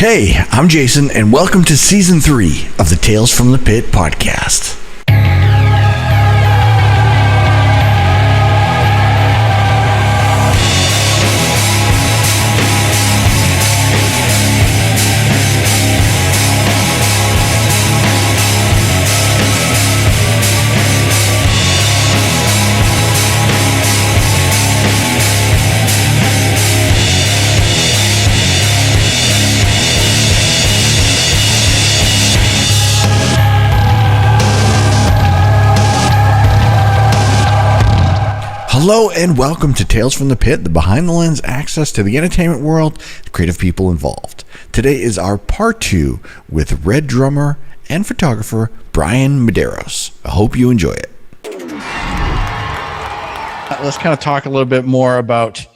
Hey, I'm Jason, and welcome to Season 3 of the Tales from the Pit podcast. Hello and welcome to Tales from the Pit, the behind-the-lens access to the entertainment world, the creative people involved. Today is our part 2 with Red drummer and photographer Brian Medeiros. I hope you enjoy it. Let's kind of talk a little bit more about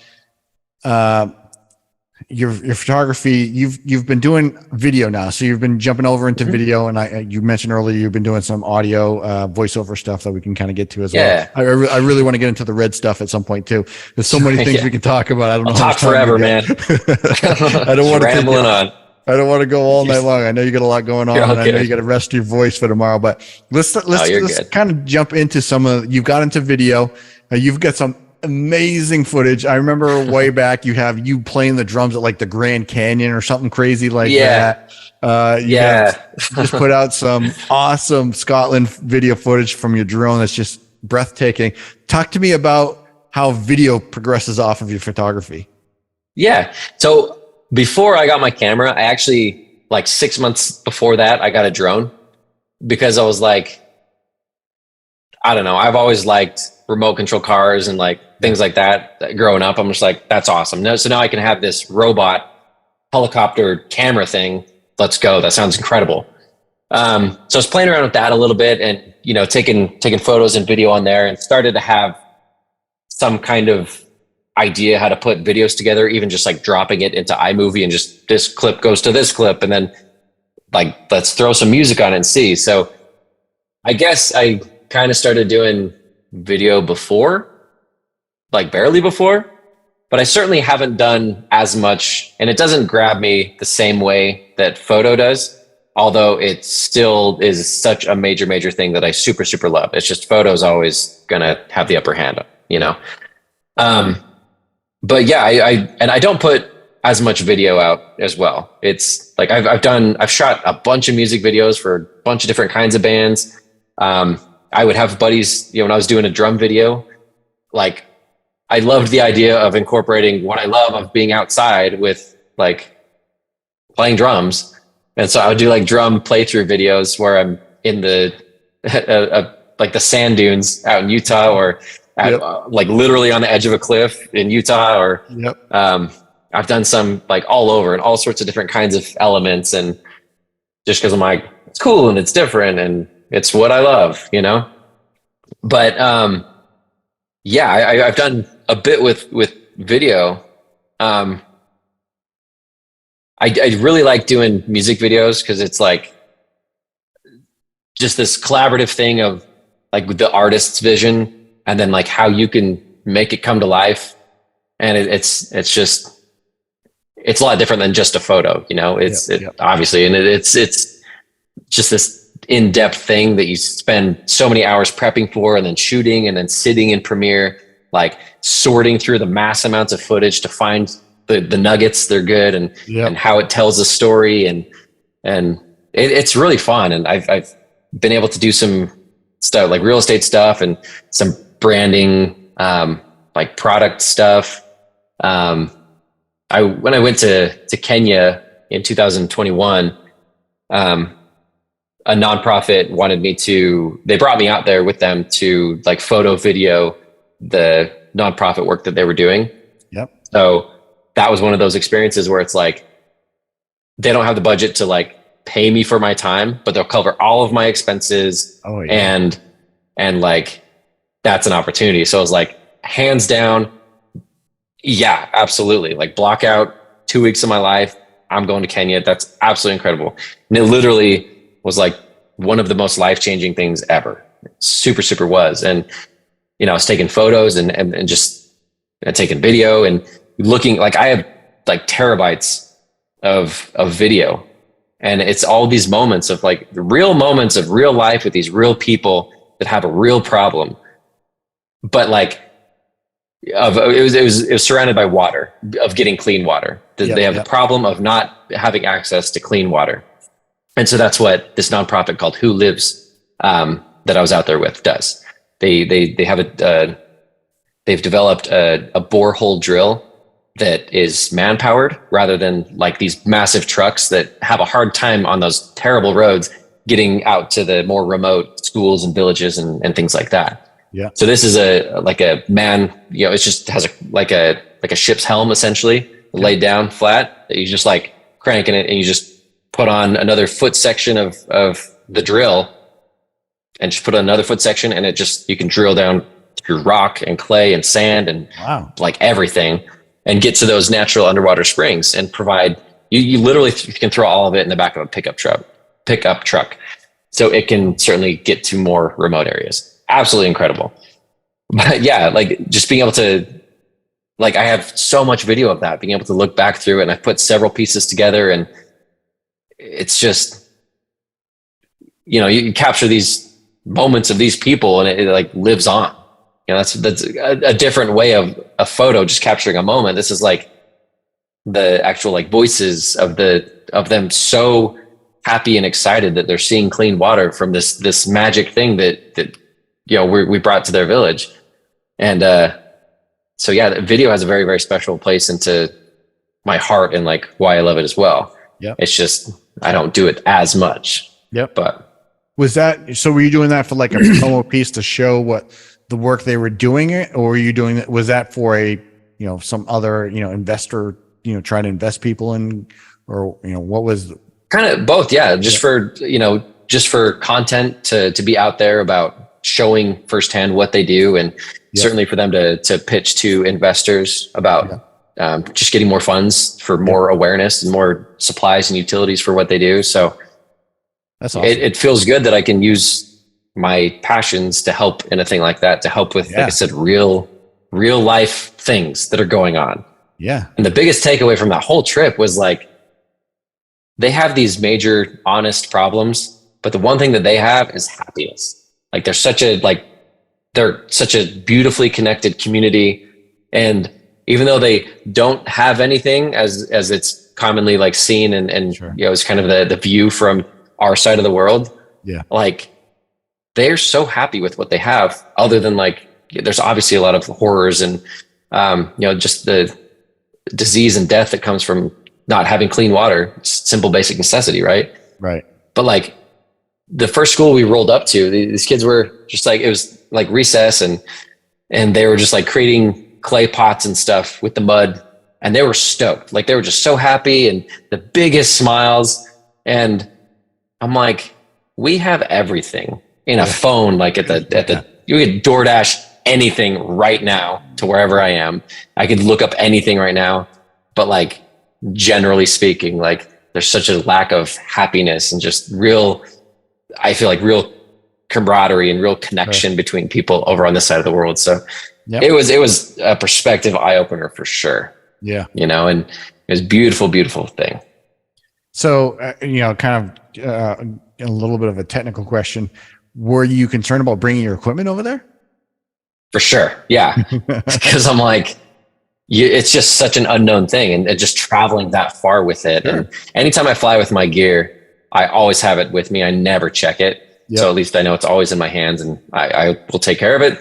your photography. You've been doing video now, so you've been jumping over into video, and you mentioned earlier you've been doing some audio voiceover stuff that we can kind of get to as well. I really want to get into the red stuff at some point too. There's so many things we can talk about. I don't know. I'll talk forever, man. I don't want to rambling on. I don't want to go all night long. I know you got a lot going on, and I know you got to rest your voice for tomorrow. But let's kind of jump into some of. You've got into video. You've got some amazing footage. I remember way back you playing the drums at like the Grand Canyon or something crazy like that. Just put out some awesome Scotland video footage from your drone that's just breathtaking. Talk to me about how video progresses off of your photography. Yeah. So before I got my camera, I actually, like 6 months before that, I got a drone because I was like, I don't know. I've always liked remote control cars and like things like that growing up. I'm just like, that's awesome. So now I can have this robot helicopter camera thing. Let's go. That sounds incredible. So I was playing around with that a little bit and, you know, taking photos and video on there and started to have some kind of idea how to put videos together, even just like dropping it into iMovie and just this clip goes to this clip. And then like, let's throw some music on it and see. So I guess I kind of started doing video before, like barely before, but I certainly haven't done as much, and it doesn't grab me the same way that photo does, although it still is such a major thing that I super love. It's just photo's always gonna have the upper hand, you know? But yeah, I don't put as much video out as well. It's like I've shot a bunch of music videos for a bunch of different kinds of bands. I would have buddies, you know, when I was doing a drum video, like I loved the idea of incorporating what I love of being outside with like playing drums. And so I would do like drum playthrough videos where I'm in the, like the sand dunes out in Utah or like literally on the edge of a cliff in Utah or, I've done some like all over and all sorts of different kinds of elements. And just cause I'm like, it's cool and it's different and it's what I love, you know? But, I've done a bit with video. I really like doing music videos because it's like just this collaborative thing of like with the artist's vision and then like how you can make it come to life. And it's a lot different than just a photo, you know, obviously, and it's just this in-depth thing that you spend so many hours prepping for and then shooting and then sitting in Premiere, like sorting through the mass amounts of footage to find the nuggets they're good and how it tells a story. And it's really fun. And I've been able to do some stuff like real estate stuff and some branding, like product stuff. When I went to Kenya in 2021, a nonprofit wanted me they brought me out there with them to like photo video the nonprofit work that they were doing. So that was one of those experiences where it's like, they don't have the budget to like pay me for my time, but they'll cover all of my expenses. And like, that's an opportunity. So I was like, hands down. Yeah, absolutely. Like block out 2 weeks of my life. I'm going to Kenya. That's absolutely incredible. And it literally was like one of the most life-changing things ever. Super was. And, you know, I was taking photos and just taking video and looking like I have like terabytes of video. And it's all these moments of like the real moments of real life with these real people that have a real problem. But like, it was surrounded by water, of getting clean water. They have the problem of not having access to clean water. And so that's what this nonprofit called Who Lives, that I was out there with, does. They have they've developed a borehole drill that is man powered rather than like these massive trucks that have a hard time on those terrible roads getting out to the more remote schools and villages and things like that. Yeah. So this is like a man, it just has like a ship's helm essentially laid down flat that you just like cranking it and you just put on another foot section of the drill and just put on another foot section and you can drill down through rock and clay and sand and like everything and get to those natural underwater springs and provide, you literally can throw all of it in the back of a pickup truck. So it can certainly get to more remote areas. Absolutely incredible. But yeah, like just being able to, like, I have so much video of that, being able to look back through it, and I've put several pieces together, and it's just, you capture these moments of these people and it like lives on. That's a different way of a photo, just capturing a moment. This is like the actual like voices of them so happy and excited that they're seeing clean water from this magic thing that we brought to their village. And so yeah, the video has a very, very special place into my heart and like why I love it as well. Yeah, it's just I don't do it as much. Yep. But were you doing that for like a promo piece to show what the work they were doing, or were you doing it? Was that for some other investor trying to invest people in, or what was kind of both? Yeah, just for content to be out there about showing firsthand what they do, and certainly for them to pitch to investors about just getting more funds for more awareness and more supplies and utilities for what they do. So that's awesome. It feels good that I can use my passions to help in a thing like that, to help with, like I said, real life things that are going on. Yeah. And the biggest takeaway from that whole trip was like, they have these major honest problems, but the one thing that they have is happiness. Like they're such a beautifully connected community. And even though they don't have anything as it's commonly like seen and sure. It's kind of the view from our side of the world. Yeah. Like they're so happy with what they have, other than like, there's obviously a lot of horrors and, just the disease and death that comes from not having clean water. It's simple, basic necessity. Right. Right. But like the first school we rolled up to, these kids were just like, it was like recess and they were just like creating clay pots and stuff with the mud, and they were stoked. Like they were just so happy and the biggest smiles. And I'm like, we have everything in a phone. Like you could DoorDash anything right now to wherever I am. I could look up anything right now, but like generally speaking, like there's such a lack of happiness and just I feel like real camaraderie and real connection between people over on this side of the world. So it was a perspective eye opener for sure. Yeah. And it was beautiful, beautiful thing. So, kind of a little bit of a technical question. Were you concerned about bringing your equipment over there? For sure. Yeah. Because I'm like, it's just such an unknown thing, and just traveling that far with it. Sure. And anytime I fly with my gear, I always have it with me. I never check it. Yep. So at least I know it's always in my hands, and I will take care of it.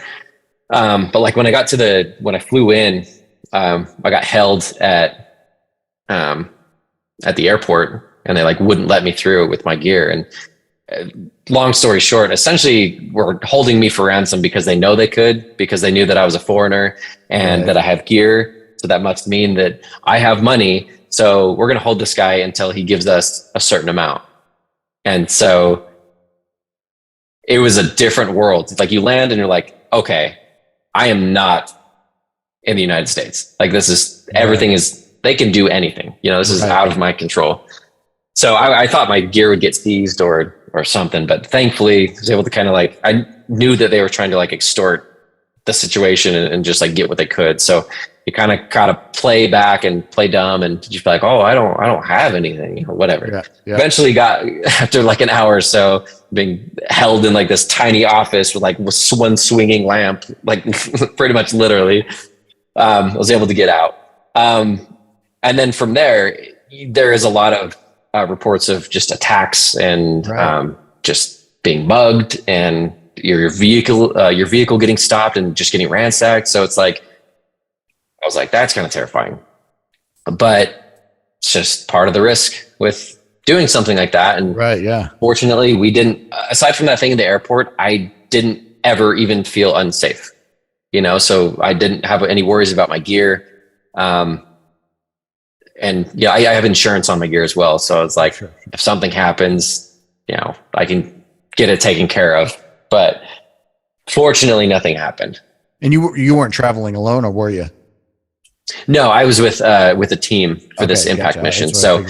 But like when I flew in, I got held at the airport, and they like wouldn't let me through with my gear. And long story short, essentially were holding me for ransom because they know they could, because they knew that I was a foreigner and that I have gear. So that must mean that I have money. So we're going to hold this guy until he gives us a certain amount. And so it was a different world. Like you land and you're like, okay, I am not in the United States. Like this is, everything is, they can do anything. This is out of my control. So I thought my gear would get seized or something, but thankfully I was able to kind of like, I knew that they were trying to like extort the situation and just like get what they could. So, you kind of gotta play back and play dumb and just be like, oh, I don't have anything, whatever. Yeah. Eventually got, after like an hour or so being held in like this tiny office with like one swinging lamp, like pretty much literally, I was able to get out. And then from there is a lot of reports of just attacks and just being mugged and your vehicle getting stopped and just getting ransacked. So it's like, I was like, that's kind of terrifying, but it's just part of the risk with doing something like that. And fortunately we didn't, aside from that thing in the airport, I didn't ever even feel unsafe, so I didn't have any worries about my gear. And yeah, I have insurance on my gear as well. So it's like, if something happens, I can get it taken care of, but fortunately nothing happened. And you weren't traveling alone, or were you? No, I was with a team for this impact mission. So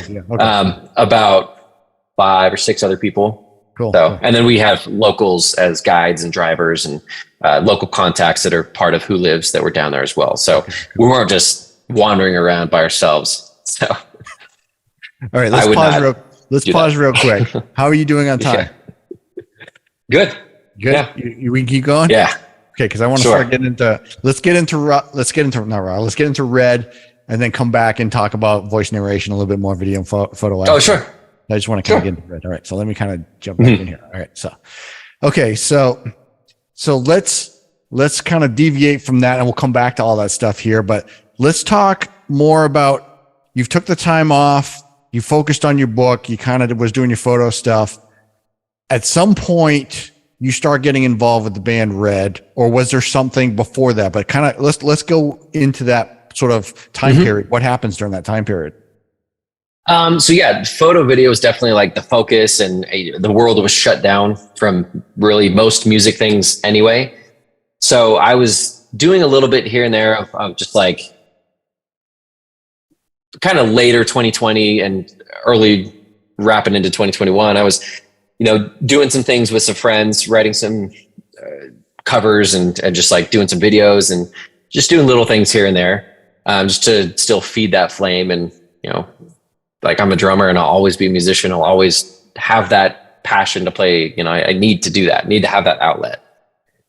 about 5 or 6 other people. Cool. So, and then we have locals as guides and drivers and local contacts that are part of Who Lives that were down there as well. So we weren't just wandering around by ourselves. So, all right, let's pause real quick. How are you doing on time? Good. Yeah. We can keep going? Yeah. Okay, because I want to start getting into let's get into red, and then come back and talk about voice narration, a little bit more video and photo. Oh, sure. I just want to kind of get into red. All right, so let me kind of jump back in here. All right, so let's kind of deviate from that, and we'll come back to all that stuff here. But let's talk more about, you've took the time off, you focused on your book, you kind of was doing your photo stuff. At some point, you start getting involved with the band Red, or was there something before that? But kind of let's go into that sort of time period. What happens during that time period? So yeah, photo video is definitely like the focus, and the world was shut down from really most music things anyway. So I was doing a little bit here and there of just like kind of later 2020 and early wrapping into 2021. I was doing some things with some friends, writing some covers and just like doing some videos and just doing little things here and there, just to still feed that flame. And, like I'm a drummer and I'll always be a musician. I'll always have that passion to play. I need to do that, need to have that outlet.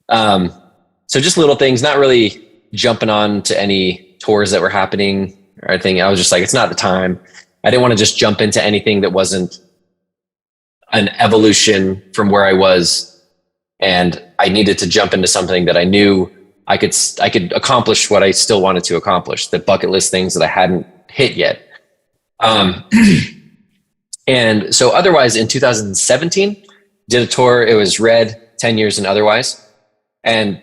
So just little things, not really jumping on to any tours that were happening or anything. I was just like, it's not the time. I didn't want to just jump into anything that wasn't an evolution from where I was, and I needed to jump into something that I knew I could accomplish what I still wanted to accomplish, the bucket list things that I hadn't hit yet. And so otherwise in 2017, did a tour. It was Red, 10 Years and Otherwise. And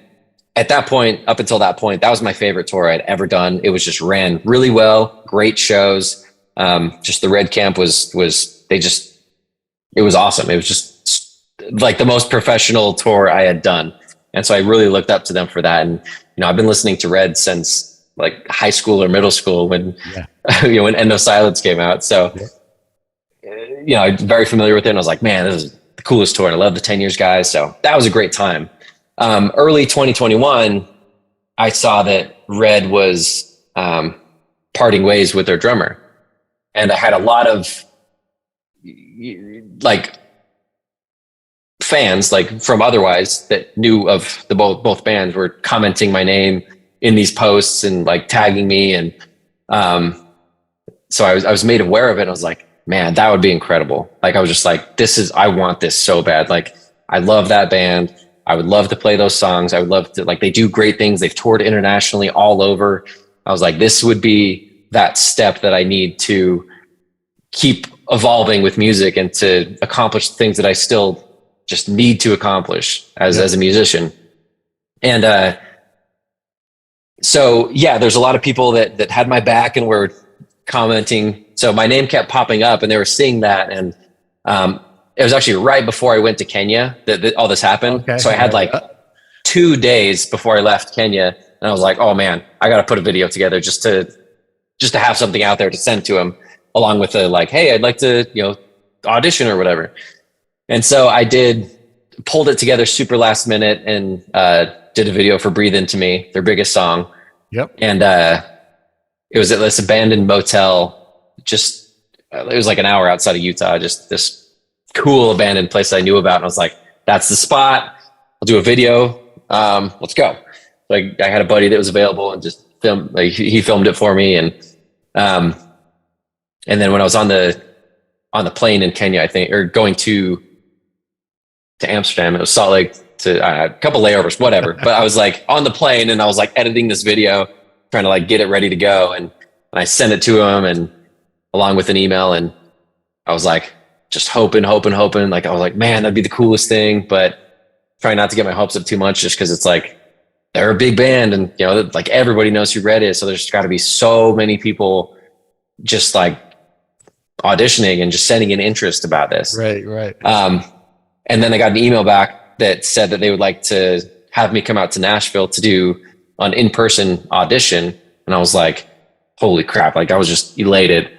at that point, up until that point, that was my favorite tour I'd ever done. It was just ran really well, great shows. Just the Red Camp it was awesome. It was just like the most professional tour I had done. And so I really looked up to them for that. And, I've been listening to Red since like high school or middle school when, when End No Silence came out. So, I'm very familiar with it. And I was like, man, this is the coolest tour. And I love the 10 Years guys. So that was a great time. Early 2021, I saw that Red was parting ways with their drummer. And I had a lot of like fans like from Otherwise that knew of the both bands were commenting my name in these posts and like tagging me. And so I was made aware of it. I was like, man, that would be incredible. Like, I was just like, I want this so bad. Like, I love that band. I would love to play those songs. I would love to, like, they do great things. They've toured internationally all over. I was like, this would be that step that I need to keep evolving with music and to accomplish things that I still just need to accomplish as a musician. And so, yeah, there's a lot of people that had my back and were commenting. So my name kept popping up and they were seeing that. And it was actually right before I went to Kenya that all this happened. Okay. So I had like 2 days before I left Kenya. And I was like, oh man, I got to put a video together just to have something out there to send to him, along with the like, hey, I'd like to, audition or whatever. And so I pulled it together super last minute and did a video for Breathe Into Me, their biggest song. Yep. And it was at this abandoned motel. Just, it was like an hour outside of Utah, just this cool abandoned place I knew about. And I was like, that's the spot. I'll do a video. Let's go. Like I had a buddy that was available and just filmed, like he filmed it for me. And then when I was on the plane in Kenya, I think, or going to Amsterdam, it was Salt Lake to a couple layovers, whatever. But I was like on the plane and I was like editing this video, trying to like get it ready to go. And I sent it to him and along with an email. And I was like, just hoping. Like, I was like, man, that'd be the coolest thing, but trying not to get my hopes up too much just because it's like, they're a big band and, you know, like everybody knows who Red is. So there's got to be so many people just like auditioning and just sending an interest about this. Right. And then I got an email back that said that they would like to have me come out to Nashville to do an in-person audition. And I was like, holy crap. Like I was just elated.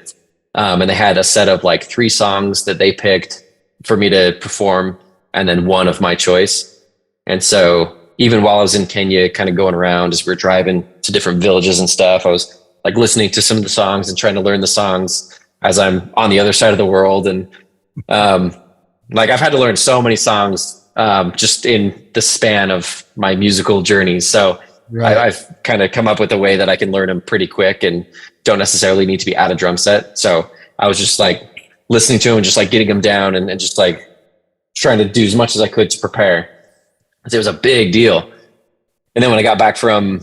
And they had a set of like 3 songs that they picked for me to perform and then one of my choice. And so even while I was in Kenya, kind of going around as we were driving to different villages and stuff, I was like listening to some of the songs and trying to learn the songs as I'm on the other side of the world. And like I've had to learn so many songs just in the span of my musical journey. So I've kind of come up with a way that I can learn them pretty quick and don't necessarily need to be at a drum set. So I was just like listening to them, just like getting them down and just like trying to do as much as I could to prepare. It was a big deal. And then when I got back from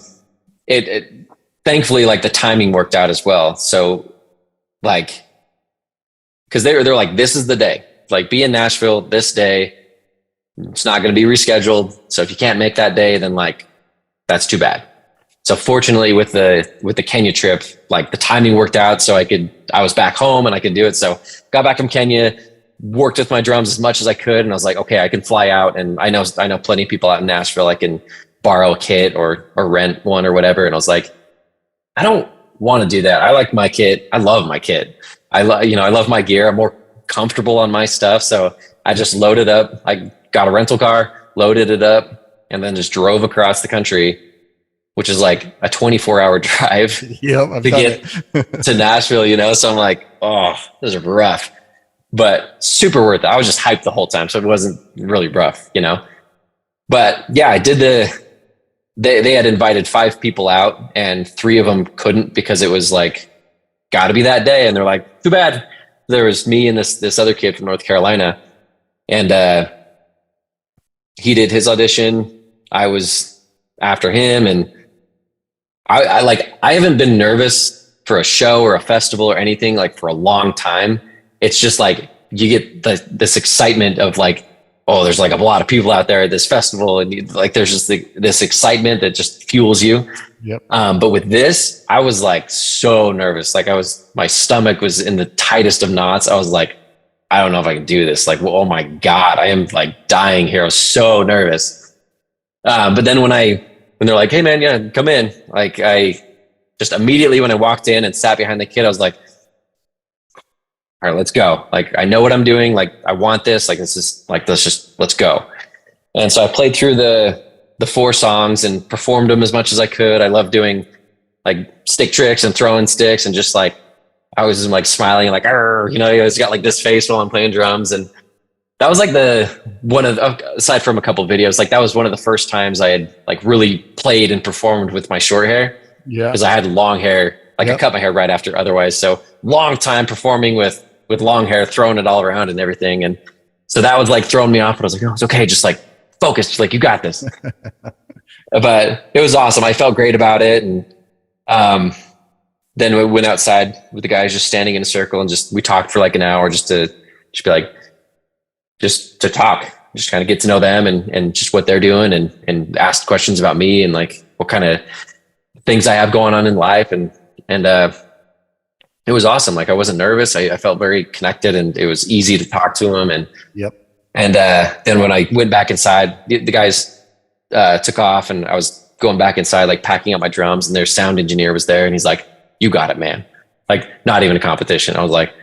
it, thankfully, like the timing worked out as well. So like, cause they're like, this is the day, like be in Nashville this day. It's not going to be rescheduled. So if you can't make that day, then like, that's too bad. So fortunately with the Kenya trip, like the timing worked out. So I was back home and I could do it. So got back from Kenya, worked with my drums as much as I could. And I was like, okay, I can fly out. And I know plenty of people out in Nashville. I can borrow a kit or rent one or whatever. And I was like, I don't want to do that. I like my kit. I love my kit. I love my gear. I'm more comfortable on my stuff. So I just loaded up. I got a rental car, loaded it up, and then just drove across the country, which is like a 24-hour drive to get to Nashville, you know? So I'm like, oh, this is rough. But super worth it. I was just hyped the whole time. So it wasn't really rough, you know? But yeah, I did they had invited 5 people out and 3 of them couldn't because it was like, gotta be that day. And they're like, too bad. There was me and this other kid from North Carolina. And he did his audition. I was after him. And I haven't been nervous for a show or a festival or anything like for a long time. It's just like you get this excitement of like, oh, there's like a lot of people out there at this festival, and like there's just this excitement that just fuels you. Yep. But with this, I was like so nervous. Like my stomach was in the tightest of knots. I was like, I don't know if I can do this. Like, well, oh my God, I am like dying here. I was so nervous. But then when they're like, hey man, yeah, come in. Like I just immediately when I walked in and sat behind the kid, I was like, all right, let's go. Like, I know what I'm doing. Like, I want this. Like, this is like, let's go. And so I played through the 4 songs and performed them as much as I could. I love doing like stick tricks and throwing sticks and just like, I was like smiling like, you know, I always got like this face while I'm playing drums. And that was like aside from a couple of videos, like that was one of the first times I had like really played and performed with my short hair. Yeah. Because I had long hair. Like I cut my hair right after otherwise. So long time performing with long hair, throwing it all around and everything. And so that was like throwing me off. But I was like, oh, it's okay. Just like focus. Just like, you got this. But it was awesome. I felt great about it. And then we went outside with the guys just standing in a circle and we talked for like an hour just to talk, just kind of get to know them and just what they're doing and ask questions about me and like what kind of things I have going on in life. And it was awesome. Like I wasn't nervous. I felt very connected and it was easy to talk to them. And, then when I went back inside, the guys took off and I was going back inside, like packing up my drums, and their sound engineer was there and he's like, you got it, man. Like not even a competition. I was like,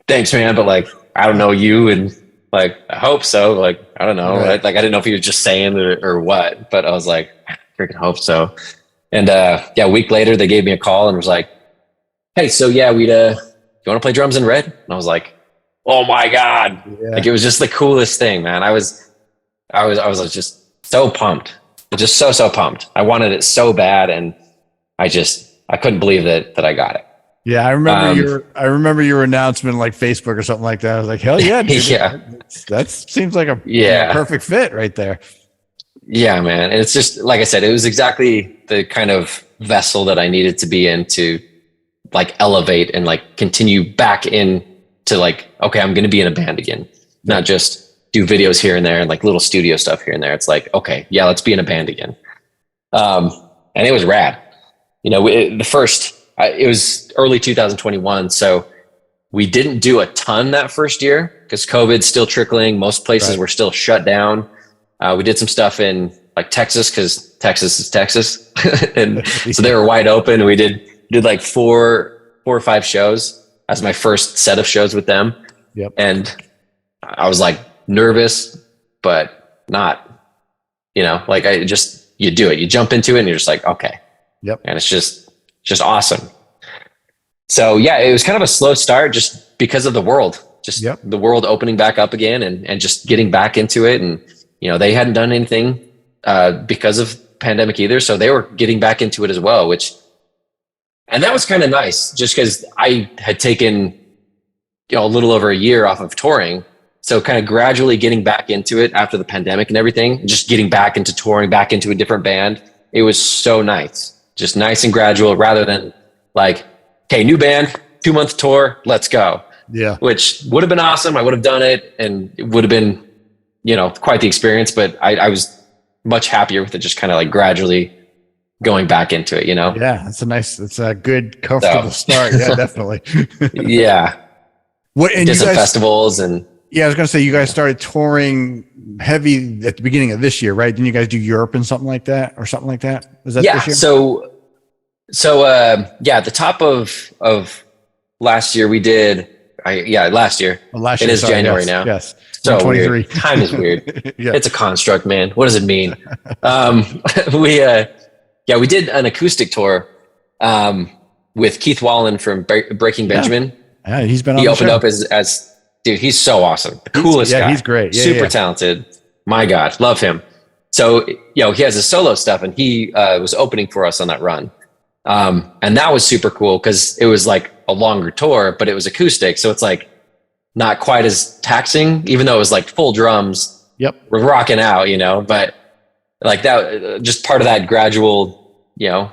thanks, man. But like, I don't know you. And like, I hope so. Like, I don't know. Right. Like, I didn't know if he was just saying or what, but I was like, I freaking hope so. And yeah, a week later they gave me a call and was like, hey, so yeah, you want to play drums in Red? And I was like, oh my God. Yeah. Like, it was just the coolest thing, man. I was just so pumped, just so pumped. I wanted it so bad. And I couldn't believe that I got it. Yeah. I remember your announcement, like Facebook or something like that. I was like, hell yeah. Dude. Yeah. That seems like a perfect fit right there. Yeah, man. And it's just, like I said, it was exactly the kind of vessel that I needed to be in to like elevate and like continue back in to like, okay, I'm going to be in a band again, not just do videos here and there and like little studio stuff here and there. It's like, okay, yeah, let's be in a band again. And it was rad. You know, it was early 2021. So we didn't do a ton that first year because COVID's still trickling. Most places were still shut down. We did some stuff in like Texas because Texas is Texas. And so they were wide open. We did like four or five shows as my first set of shows with them. Yep. And I was like nervous, but not, you know, like you do it, you jump into it and you're just like, okay. Yep. And it's just awesome. So yeah, it was kind of a slow start just because of the world, the world opening back up again and just getting back into it. And, you know, they hadn't done anything because of pandemic either. So they were getting back into it as well, and that was kind of nice just because I had taken, you know, a little over a year off of touring. So kind of gradually getting back into it after the pandemic and everything, just getting back into touring, back into a different band. It was so nice, just nice and gradual rather than like, okay, new band, 2-month tour, let's go. Yeah. Which would have been awesome. I would have done it and it would have been, you know, quite the experience, but I was much happier with it just kind of like gradually going back into it, you know? Yeah, it's a good, comfortable start. Yeah, definitely. Yeah. And did some festivals and... Yeah, I was going to say, you guys started touring heavy at the beginning of this year, right? Didn't you guys do Europe and something like that? Was that this year? So at the top of last year we did, last year. Well, last year, it is January now. Yes. So 23. Time is weird. Yeah. It's a construct, man. What does it mean? We did an acoustic tour with Keith Wallen from Breaking Benjamin. Yeah, he's been on He opened up as dude, he's so awesome. The coolest guy. He's great. Yeah, super talented. My God, love him. So, you know, he has his solo stuff and he was opening for us on that run. And that was super cool because it was like a longer tour, but it was acoustic. So it's like not quite as taxing, even though it was like full drums. Yep. We're rocking out, you know, but like that, just part of that gradual, you know,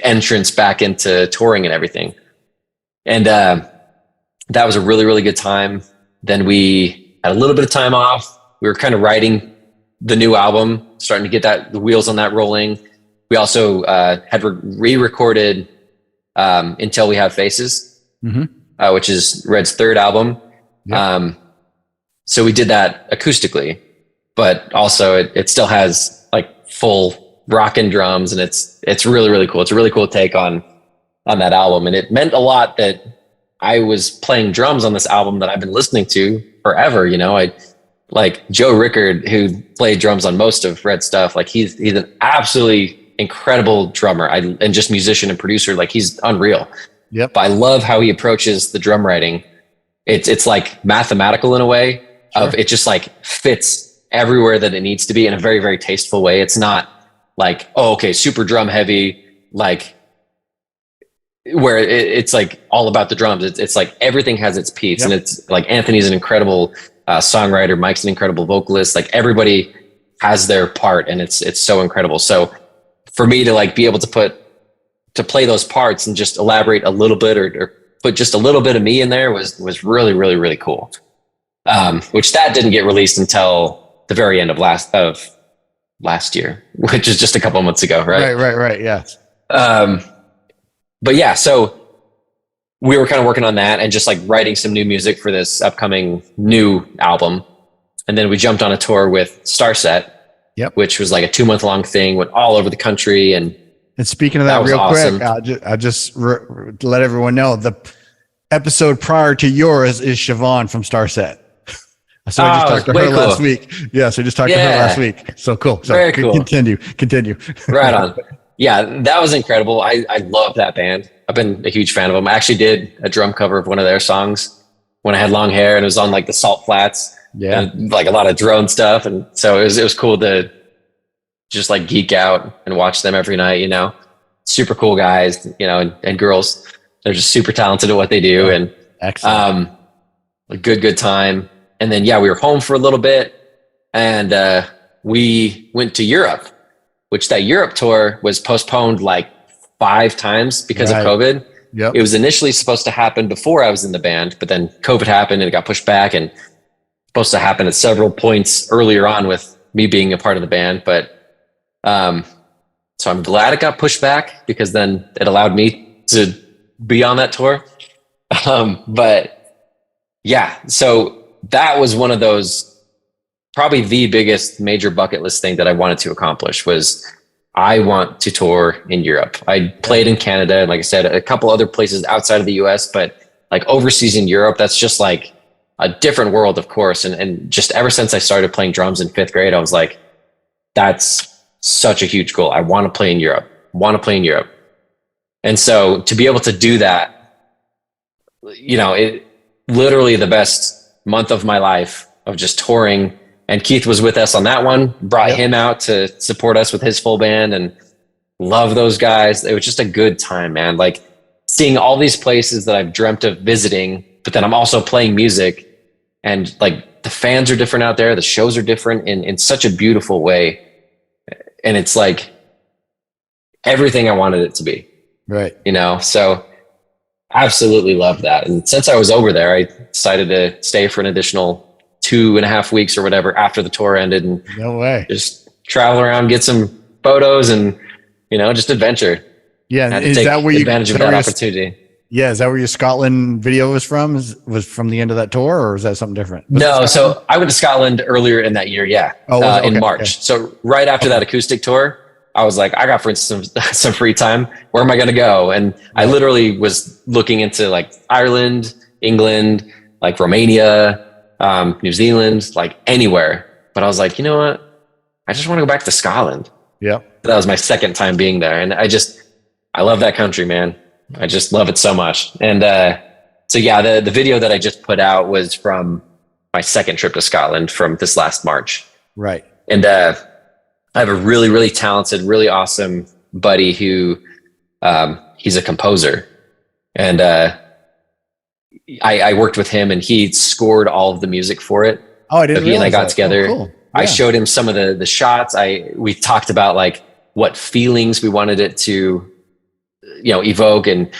entrance back into touring and everything. And that was a really, really good time. Then we had a little bit of time off. We were kind of writing the new album, starting to get the wheels on that rolling. We also had re-recorded Until We Have Faces, which is Red's third album. Yep. So we did that acoustically, but also it still has like full rock and drums, and it's really, really cool. It's a really cool take on that album, and it meant a lot that I was playing drums on this album that I've been listening to forever. You know, I like Joe Rickard, who played drums on most of Red's stuff. Like he's an absolutely incredible drummer and just musician and producer. Like he's unreal. Yep. But I love how he approaches the drum writing. It's like mathematical in a way. Of it just like fits everywhere that it needs to be in a very, very tasteful way. It's not like, oh, okay, super drum heavy, like where it's like all about the drums. It's like everything has its piece. Yep. And it's like Anthony's an incredible songwriter. Mike's an incredible vocalist. Like everybody has their part, and it's so incredible. So for me to like be able to play those parts and just elaborate a little bit or put just a little bit of me in there was really, really, really cool. Which that didn't get released until the very end of last year, which is just a couple of months ago. Right. Yeah. But yeah, so we were kind of working on that and just like writing some new music for this upcoming new album. And then we jumped on a tour with Starset, which was like a 2-month long thing, went all over the country. And speaking of that real awesome. Quick, I'll just let everyone know the episode prior to yours is Siobhan from Starset. So I just talked to her last week. Yeah, so I just talked to her last week. So cool. So very cool. Continue. Right on. yeah, that was incredible. I love that band. I've been a huge fan of them. I actually did a drum cover of one of their songs when I had long hair, and it was on like the Salt Flats, and like a lot of drone stuff. And so it was cool to just like geek out and watch them every night, you know. Super cool guys, you know, and girls. They're just super talented at what they do. And excellent. A good time. And then, yeah, we were home for a little bit, and we went to Europe, which that Europe tour was postponed like 5 times because of COVID. Yep. It was initially supposed to happen before I was in the band, but then COVID happened and it got pushed back, and supposed to happen at several points earlier on with me being a part of the band. But so I'm glad it got pushed back, because then it allowed me to be on that tour. But yeah, so that was one of those, probably the biggest major bucket list thing that I wanted to accomplish was I want to tour in Europe. I played in Canada, and like I said, a couple other places outside of the US, but like overseas in Europe, that's just like a different world, of course. And just ever since I started playing drums in 5th grade, I was like, that's such a huge goal. I want to play in Europe, And so to be able to do that, you know, it literally the best month of my life of just touring. And Keith was with us on that one, brought him out to support us with his full band, and love those guys. It was just a good time, man. Like seeing all these places that I've dreamt of visiting, but then I'm also playing music, and like the fans are different out there. The shows are different in such a beautiful way. And it's like everything I wanted it to be. Right. You know, so absolutely love that. And since I was over there, I decided to stay for an additional 2.5 weeks or whatever after the tour ended, and no way, just travel around, get some photos, and, you know, just adventure. Yeah. Is that where you advantage of that opportunity? Yeah. Is that where your Scotland video was from? Was from the end of that tour, or is that something different? No. So I went to Scotland earlier in that year. Yeah. In March. Okay. So right after that acoustic tour, I was like, I got for instance some free time. Where am I going to go? And I literally was looking into like Ireland, England, like Romania, New Zealand, like anywhere. But I was like, you know what? I just want to go back to Scotland. Yeah. That was my second time being there. And I love that country, man. I just love it so much. And so yeah, the video that I just put out was from my second trip to Scotland from this last March. Right. And I have a really, really talented, really awesome buddy who he's a composer. And I worked with him, and he scored all of the music for it. Oh, I didn't realize he and I got that. together. Oh, cool. Yeah. I showed him some of the shots. We talked about like what feelings we wanted it to, you know, evoke, and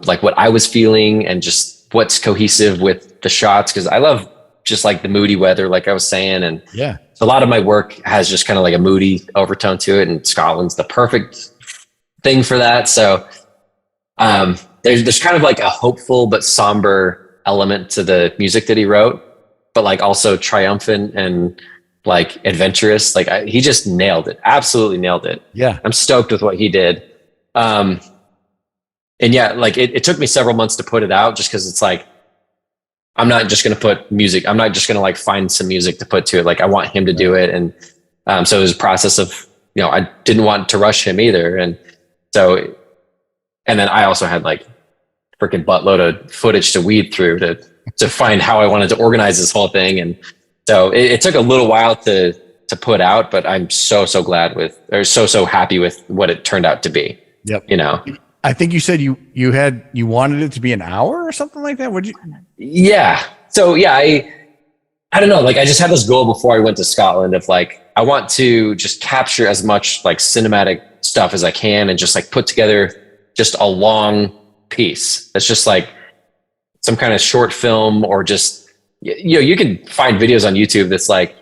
like what I was feeling, and just what's cohesive with the shots. Cause I love just like the moody weather, like I was saying. And yeah, so a lot of my work has just kind of like a moody overtone to it, and Scotland's the perfect thing for that. So there's kind of like a hopeful but somber element to the music that he wrote, but like also triumphant and like adventurous. Like he just nailed it. Absolutely nailed it. Yeah. I'm stoked with what he did. And yeah, like it took me several months to put it out, just because it's like, I'm not just going to put music. I'm not just going to like find some music to put to it. Like I want him to do it. And so it was a process of, you know, I didn't want to rush him either. And so, and then I also had like freaking buttload of footage to weed through to find how I wanted to organize this whole thing. And so it took a little while to put out, but I'm so glad so happy with what it turned out to be. Yep. You know, I think you said you wanted it to be an hour or something like that. Would you? Yeah. So yeah, I don't know. Like I just had this goal before I went to Scotland of like, I want to just capture as much like cinematic stuff as I can, and just like put together just a long piece. That's just like some kind of short film, or just, you know, you can find videos on YouTube that's like,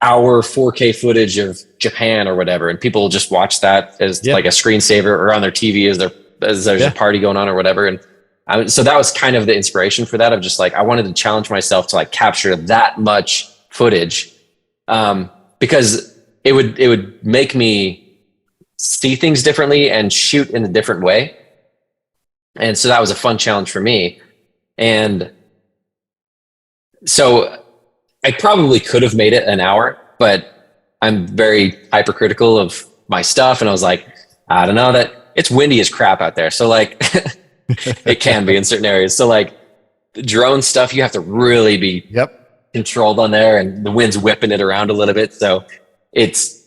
hour 4K footage of Japan or whatever, and people will just watch that as like a screensaver or on their TV as there's a party going on or whatever. And so that was kind of the inspiration for that, of just like, I wanted to challenge myself to like capture that much footage, because it would make me see things differently and shoot in a different way. And so that was a fun challenge for me. And so I probably could have made it an hour, but I'm very hypercritical of my stuff. And I was like, I don't know, that it's windy as crap out there. So like it can be in certain areas. So like the drone stuff, you have to really be controlled on there, and the wind's whipping it around a little bit. So it's,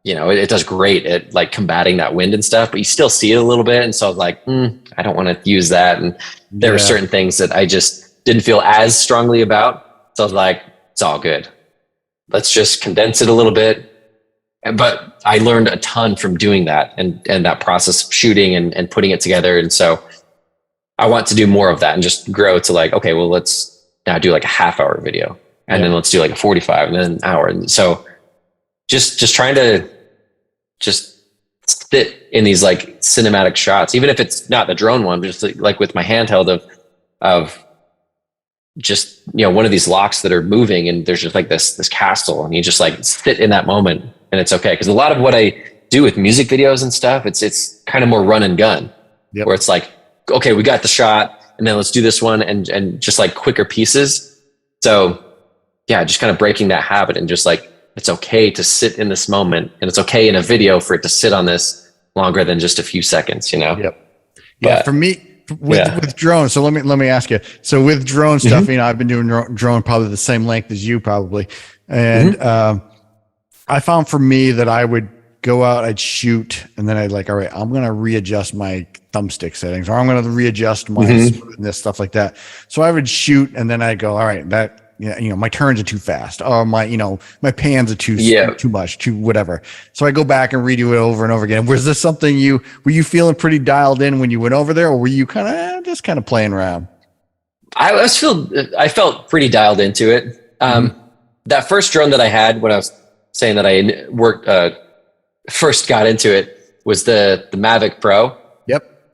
you know, it does great at like combating that wind and stuff, but you still see it a little bit. And so I was like, I don't want to use that. And there were certain things that I just didn't feel as strongly about. So I was like, it's all good. Let's just condense it a little bit. But I learned a ton from doing that and that process of shooting and putting it together. And so I want to do more of that and just grow to like, okay, well, let's now do like a half-hour video, and then let's do like a 45 and then an hour. And so just trying to just sit in these like cinematic shots, even if it's not the drone one, but just like with my handheld of just, you know, one of these locks that are moving, and there's just like this castle, and you just like sit in that moment, and it's okay. Cause a lot of what I do with music videos and stuff, it's kind of more run and gun, where it's like, okay, we got the shot, and then let's do this one, and just like quicker pieces. So yeah, just kind of breaking that habit, and just like, it's okay to sit in this moment, and it's okay in a video for it to sit on this longer than just a few seconds, you know? Yeah. But for me, with drones, so let me ask you. So with drone stuff, you know, I've been doing drone probably the same length as you probably. And I found for me that I would go out, I'd shoot, and then I'd like, all right, I'm going to readjust my thumbstick settings, or I'm going to readjust my smoothness, stuff like that. So I would shoot, and then I go, all right, that, you know, my turns are too fast, or my, you know, my pans are too much, too whatever. So I go back and redo it over and over again. Was this something were you feeling pretty dialed in when you went over there, or were you just kind of playing around? I felt pretty dialed into it. That first drone that I had, when I was saying that I worked, first got into it, was the Mavic Pro.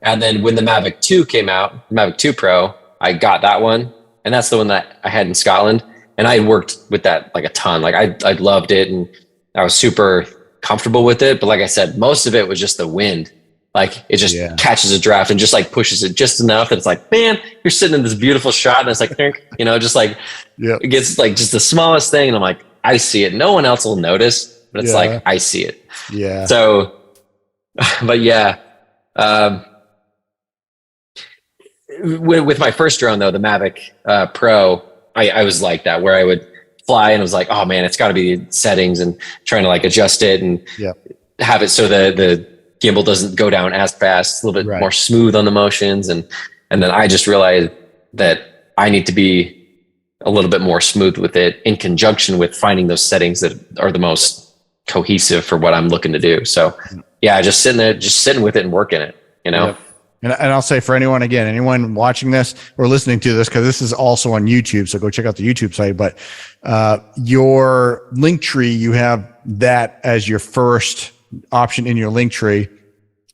And then when the Mavic 2 came out, the Mavic 2 Pro, I got that one. And that's the one that I had in Scotland. And I worked with that like a ton. Like I loved it, and I was super comfortable with it. But like I said, most of it was just the wind. Like it just catches a draft and just like pushes it just enough that it's like, man, you're sitting in this beautiful shot, and it's like, you know, just like it gets like just the smallest thing. And I'm like, I see it. No one else will notice, but it's like, I see it. Yeah. So, but yeah. With my first drone though, the Mavic Pro, I was like that, where I would fly and it was like, oh man, it's got to be the settings, and trying to like adjust it and have it so the gimbal doesn't go down as fast. It's a little bit more smooth on the motions, and then I just realized that I need to be a little bit more smooth with it, in conjunction with finding those settings that are the most cohesive for what I'm looking to do. So yeah, just sitting with it and working it, you know. And I'll say, for anyone watching this or listening to this, because this is also on YouTube, so go check out the YouTube site. But your link tree, you have that as your first option in your link tree.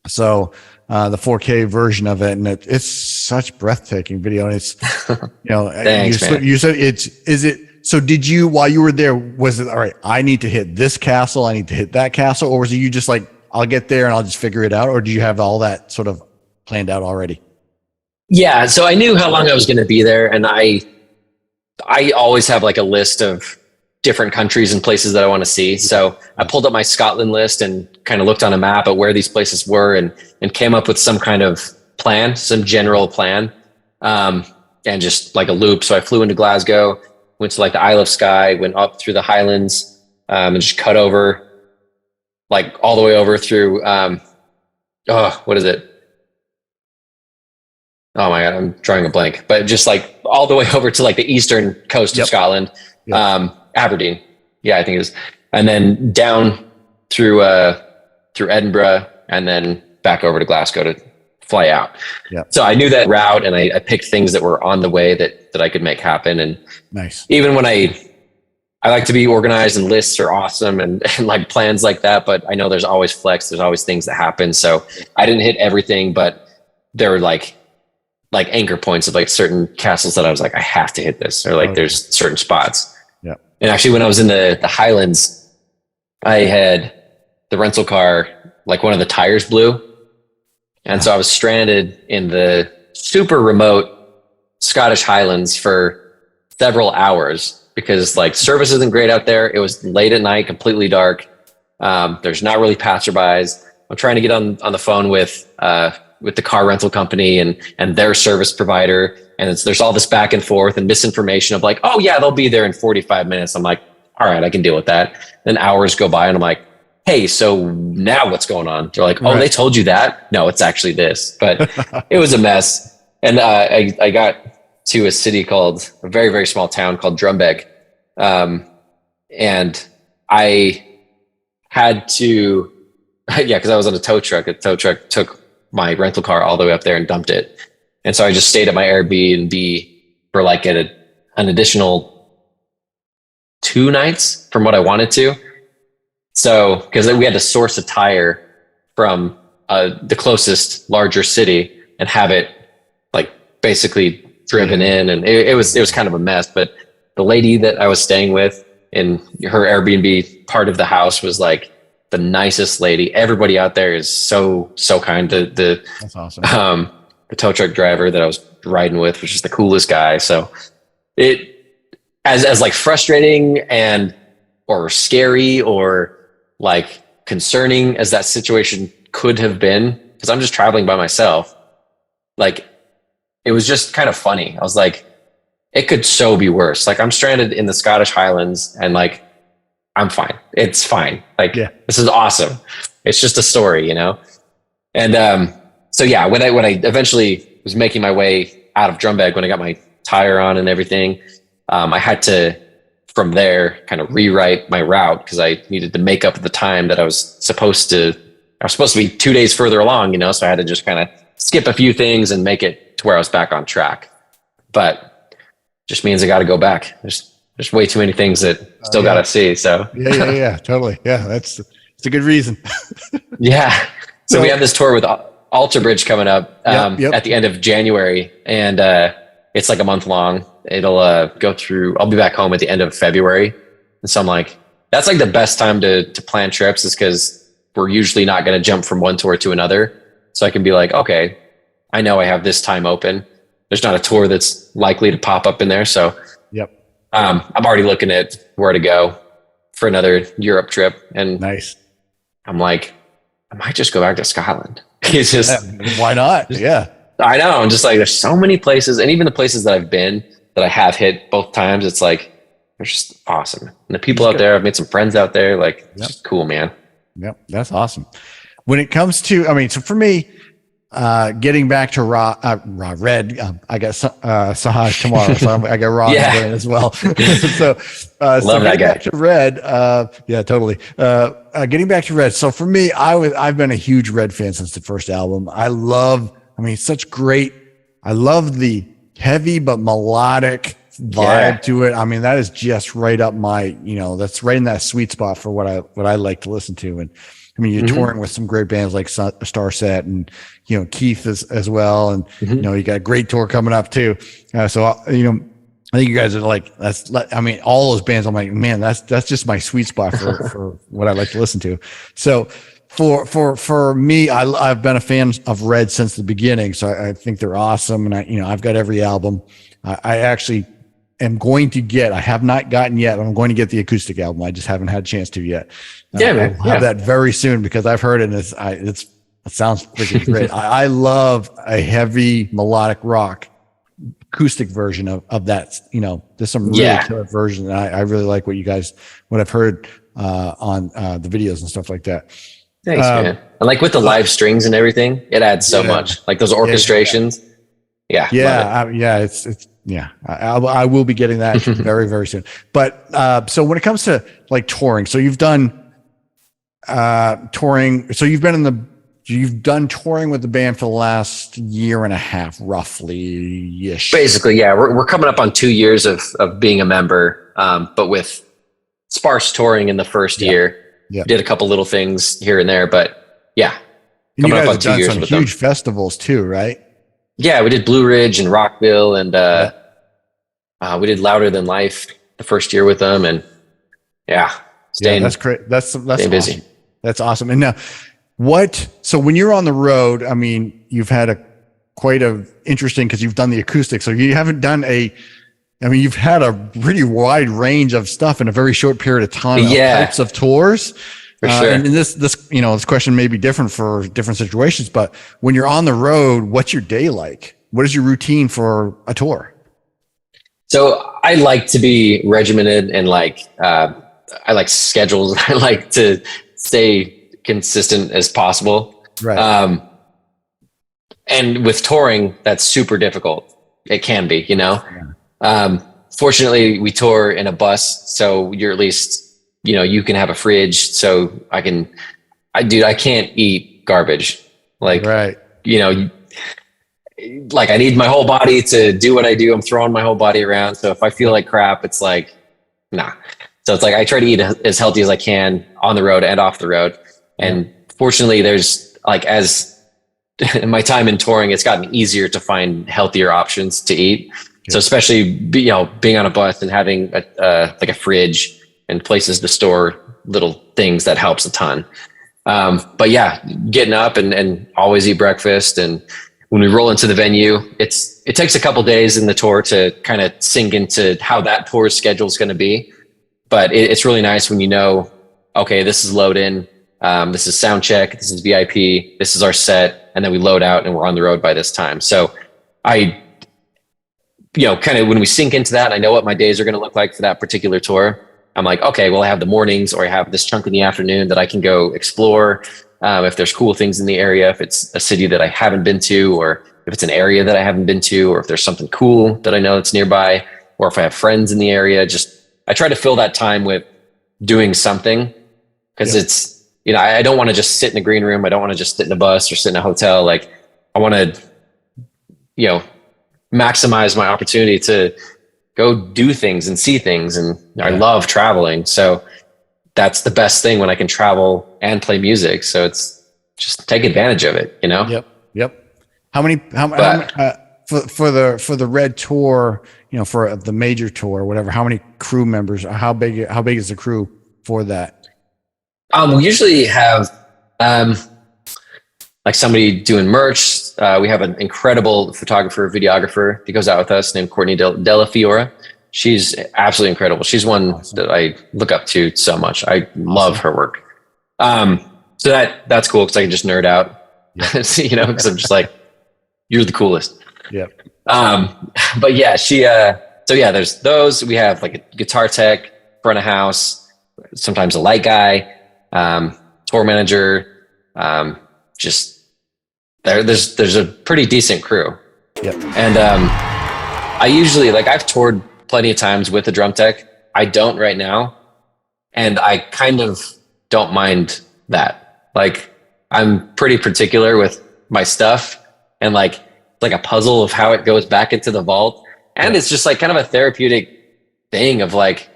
So the 4K version of it, and it's such breathtaking video. And it's, you know, Thanks, you said so did you, while you were there, was it, all right, I need to hit this castle, I need to hit that castle, or was it you just like, I'll get there and I'll just figure it out? Or do you have all that sort of planned out already? Yeah. So I knew how long I was going to be there. And I always have like a list of different countries and places that I want to see. So I pulled up my Scotland list and kind of looked on a map at where these places were, and came up with some kind of plan, some general plan, and just like a loop. So I flew into Glasgow, went to like the Isle of Skye, went up through the Highlands, and just cut over like all the way over through, what is it? Oh my God, I'm drawing a blank, but just like all the way over to like the eastern coast of Scotland, Aberdeen. Yeah, I think it is. And then down through Edinburgh, and then back over to Glasgow to fly out. Yeah. So I knew that route, and I picked things that were on the way that I could make happen. And even when I like to be organized, and lists are awesome, and like plans like that, but I know there's always flex. There's always things that happen. So I didn't hit everything, but there were like anchor points of like certain castles that I was like, I have to hit this, or like there's certain spots. Yeah. And actually when I was in the Highlands, I had the rental car, like one of the tires blew. And so I was stranded in the super remote Scottish Highlands for several hours, because like service isn't great out there. It was late at night, completely dark. There's not really passerbys. I'm trying to get on the phone with the car rental company and their service provider. And there's all this back and forth and misinformation of like, oh yeah, they'll be there in 45 minutes. I'm like, all right, I can deal with that. Then hours go by and I'm like, hey, so now what's going on? They're like, oh, They told you that? No, it's actually this. But it was a mess. And I got to a city called, a very, very small town called Drumbeg. And I had to, because I was on a tow truck. A tow truck took my rental car all the way up there and dumped it. And so I just stayed at my Airbnb for like an additional 2 nights from what I wanted to. So, because we had to source a tire from the closest larger city and have it like basically driven in, and it was kind of a mess. But the lady that I was staying with in her Airbnb part of the house was like the nicest lady. Everybody out there is so kind. That's awesome. The tow truck driver that I was riding with was just the coolest guy. So it as like frustrating or scary or like concerning as that situation could have been, because I'm just traveling by myself, like it was just kind of funny. I was like, it could so be worse. Like I'm stranded in the Scottish Highlands and like, I'm fine. It's fine. Like, This is awesome. It's just a story, you know? And, so yeah, when I eventually was making my way out of Drumbeg, when I got my tire on and everything, I had to, from there, kind of rewrite my route because I needed to make up the time that I was supposed to be 2 days further along, you know? So I had to just kind of skip a few things and make it to where I was back on track. But just means I got to go back. There's way too many things that still got to see. So yeah, totally. Yeah. It's a good reason. Yeah. So we have this tour with Alter Bridge coming up at the end of January, and it's like a month long. It'll go through. I'll be back home at the end of February, and so I'm like, that's like the best time to plan trips, is because we're usually not going to jump from one tour to another. So I can be like, okay, I know I have this time open. There's not a tour that's likely to pop up in there, so I'm already looking at where to go for another Europe trip, and nice. I'm like, I might just go back to Scotland. It's just why not? Yeah, I know. I'm just like, there's so many places, and even the places that I've been that I have hit both times, it's like they're just awesome. And the people out there, I've made some friends out there. Like, it's just cool, man. Yep, that's awesome. When it comes to, I mean, so for me, getting back to Red, I got Sahaj tomorrow, so I got Raw as well. So that guy. Back to Red, totally. Getting back to Red. So for me, I've been a huge Red fan since the first album. I love the heavy but melodic vibe to it. I mean, that is just right up my, that's right in that sweet spot for what I like to listen to. And I mean, you're touring with some great bands like Starset and, Keith as well. And, you got a great tour coming up too. I think you guys are like, all those bands, I'm like, man, that's just my sweet spot for what I like to listen to. So for me, I've been a fan of Red since the beginning. So I think they're awesome. And I've got every album. I actually am going to I have not gotten yet. I'm going to get the acoustic album. I just haven't had a chance to yet. Man. I'll have that very soon because I've heard it and it sounds freaking great. I love a heavy melodic rock acoustic version of that. There's some really killer versions. And I really like what I've heard on the videos and stuff like that. Thanks, man. And like with the live strings and everything, it adds so much. Like those orchestrations. I will be getting that very, very soon. But so when it comes to like touring, so you've done touring. So you've done touring with the band for the last year and a half, roughly ish. Basically, yeah. We're coming up on 2 years of being a member, but with sparse touring in the first year. Yeah. Did a couple little things here and there, but yeah. And you guys have done some huge festivals too, right? Yeah, we did Blue Ridge and Rockville, and we did Louder Than Life the first year with them, and that's great. That's awesome. Busy. That's awesome. And now, so when you're on the road, I mean, you've had quite interesting because you've done the acoustic, so you haven't done you've had a pretty wide range of stuff in a very short period of time. Types of tours. For sure. And this, you know, this question may be different for different situations, but when you're on the road, what's your day like? What is your routine for a tour? So I like to be regimented and like, I like schedules. I like to stay consistent as possible. Right. And with touring, that's super difficult. It can be, you know. Yeah. Fortunately, we tour in a bus, so you're at least, you know, you can have a fridge. So I can't eat garbage. Like, right. You know, like I need my whole body to do what I do. I'm throwing my whole body around. So if I feel like crap, it's like, nah. So it's like, I try to eat as healthy as I can on the road and off the road. And fortunately, there's like, as in my time in touring, it's gotten easier to find healthier options to eat. Good. So especially, you know, being on a bus and having like a fridge and places to store little things, that helps a ton. But yeah, getting up and always eat breakfast. And when we roll into the venue, it takes a couple days in the tour to kind of sink into how that tour schedule is going to be. But it's really nice when you know, okay, this is load in, this is sound check, this is VIP, this is our set, and then we load out and we're on the road by this time. So you know, kind of when we sink into that, I know what my days are going to look like for that particular tour. I'm like, okay, well, I have the mornings, or I have this chunk in the afternoon that I can go explore. If there's cool things in the area, if it's a city that I haven't been to, or if it's an area that I haven't been to, or if there's something cool that I know that's nearby, or if I have friends in the area, I try to fill that time with doing something, because it's, you know, I don't want to just sit in a green room. I don't want to just sit in a bus or sit in a hotel. Like, I want to, you know, maximize my opportunity to go do things and see things. And I love traveling. So that's the best thing, when I can travel and play music. So it's just take advantage of it, you know? Yep. How many for the Red Tour, you know, for the major tour or whatever, how many crew members, how big is the crew for that? We usually have, like somebody doing merch. We have an incredible photographer, videographer that goes out with us named Courtney Della Fiora. She's absolutely incredible. She's one that I look up to so much. I love her work. So that's cool, because I can just nerd out, you know, because I'm just like, you're the coolest. Yeah. But yeah, so yeah, there's those. We have like a guitar tech, front of house, sometimes a light guy, tour manager, just there's a pretty decent crew. Yep. And I usually, like, I've toured plenty of times with a drum tech. I don't right now, and I kind of don't mind that. Like, I'm pretty particular with my stuff, and like a puzzle of how it goes back into the vault. And it's just like kind of a therapeutic thing of like,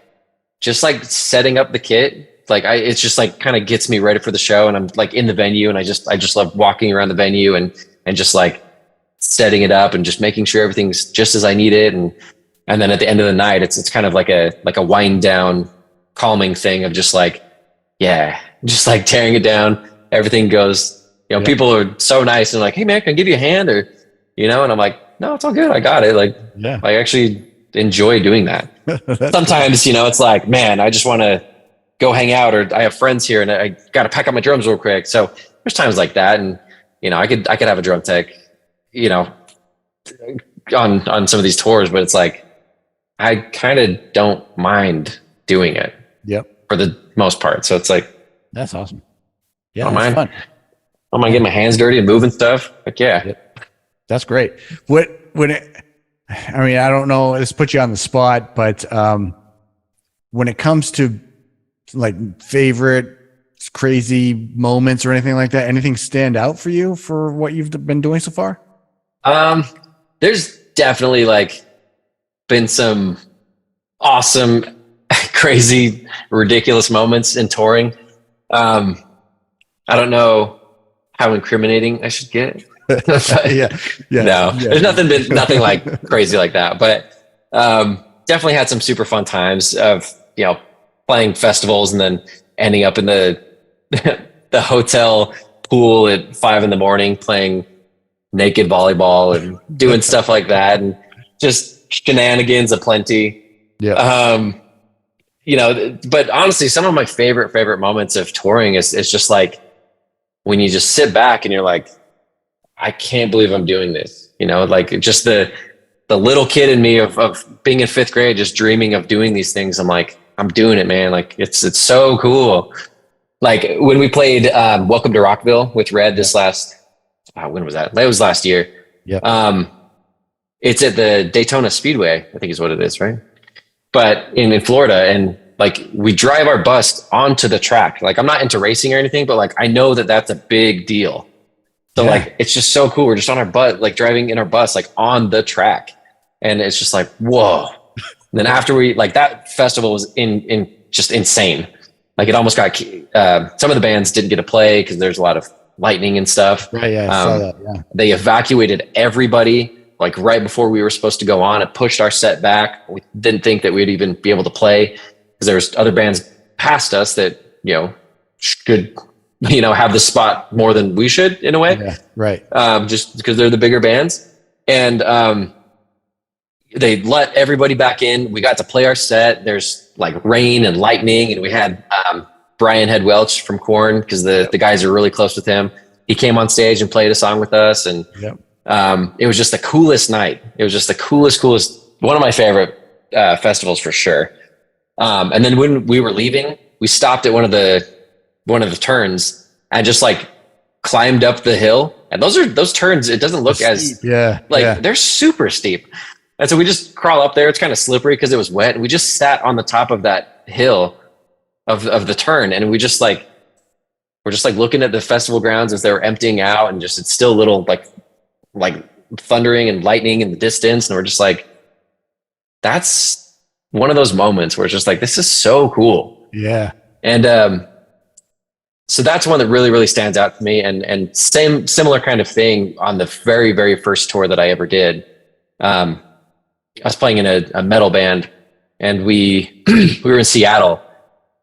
just like setting up the kit. Like, it's just like kind of gets me ready for the show, and I'm like in the venue, and I just love walking around the venue and just like setting it up and just making sure everything's just as I need it. And then at the end of the night, it's kind of like a wind down, calming thing of just like, just like tearing it down. Everything goes, you know, people are so nice and like, hey man, can I give you a hand? Or, you know, and I'm like, no, it's all good. I got it. Like, I actually enjoy doing that. Sometimes, you know, it's like, man, I just want to go hang out, or I have friends here and I got to pack up my drums real quick. So there's times like that. And, you know, I could have a drum tech, you know, on some of these tours, but it's like, I kind of don't mind doing it. Yep. For the most part. So it's like, that's awesome. Yeah. Don't mind. Fun. I don't mind getting my hands dirty and moving stuff. Like, Yep. That's great. I mean, I don't know, this puts you on the spot, but when it comes to like favorite crazy moments or anything like that, anything stand out for you for what you've been doing so far? There's definitely like been some awesome, crazy, ridiculous moments in touring. I don't know how incriminating I should get. No, there's nothing like crazy like that, but definitely had some super fun times of, you know, playing festivals and then ending up in the the hotel pool at 5 a.m. playing naked volleyball and doing stuff like that, and just shenanigans aplenty. you know, but honestly, some of my favorite moments of touring is just like when you just sit back and you're like, I can't believe I'm doing this. You know, like just the little kid in me of being in 5th grade, just dreaming of doing these things. I'm like, I'm doing it, man. Like it's so cool. Like when we played Welcome to Rockville with Red this last, when was that? It was last year. Yeah. It's at the Daytona Speedway, I think is what it is, right? But in Florida, and like we drive our bus onto the track. Like I'm not into racing or anything, but like I know that that's a big deal. So like it's just so cool. We're just on our butt, like driving in our bus, like on the track, and it's just like whoa. And then after we like that festival was in just insane. Like it almost got some of the bands didn't get to play because there's a lot of lightning and stuff. Right. Yeah. I saw that. Yeah. They evacuated everybody. Like right before we were supposed to go on, it pushed our set back. We didn't think that we'd even be able to play because there was other bands past us that, you know, should, you know, have the spot more than we should in a way. Yeah, right. Just because they're the bigger bands. And they let everybody back in. We got to play our set. There's like rain and lightning. And we had Brian Head Welch from Korn because the guys are really close with him. He came on stage and played a song with us. And it was just the coolest night. It was just the coolest, one of my favorite festivals for sure. And then when we were leaving, we stopped at one of the turns and just like climbed up the hill. And those turns, it doesn't look as they're super steep. And so we just crawl up there. It's kind of slippery because it was wet. And we just sat on the top of that hill of the turn. And we're just like looking at the festival grounds as they were emptying out, and just, it's still a little like thundering and lightning in the distance. And we're just like, that's one of those moments where it's just like, this is so cool. Yeah. And, so that's one that really, really stands out to me. And similar kind of thing on the very, very first tour that I ever did. I was playing in a metal band, and we were in Seattle,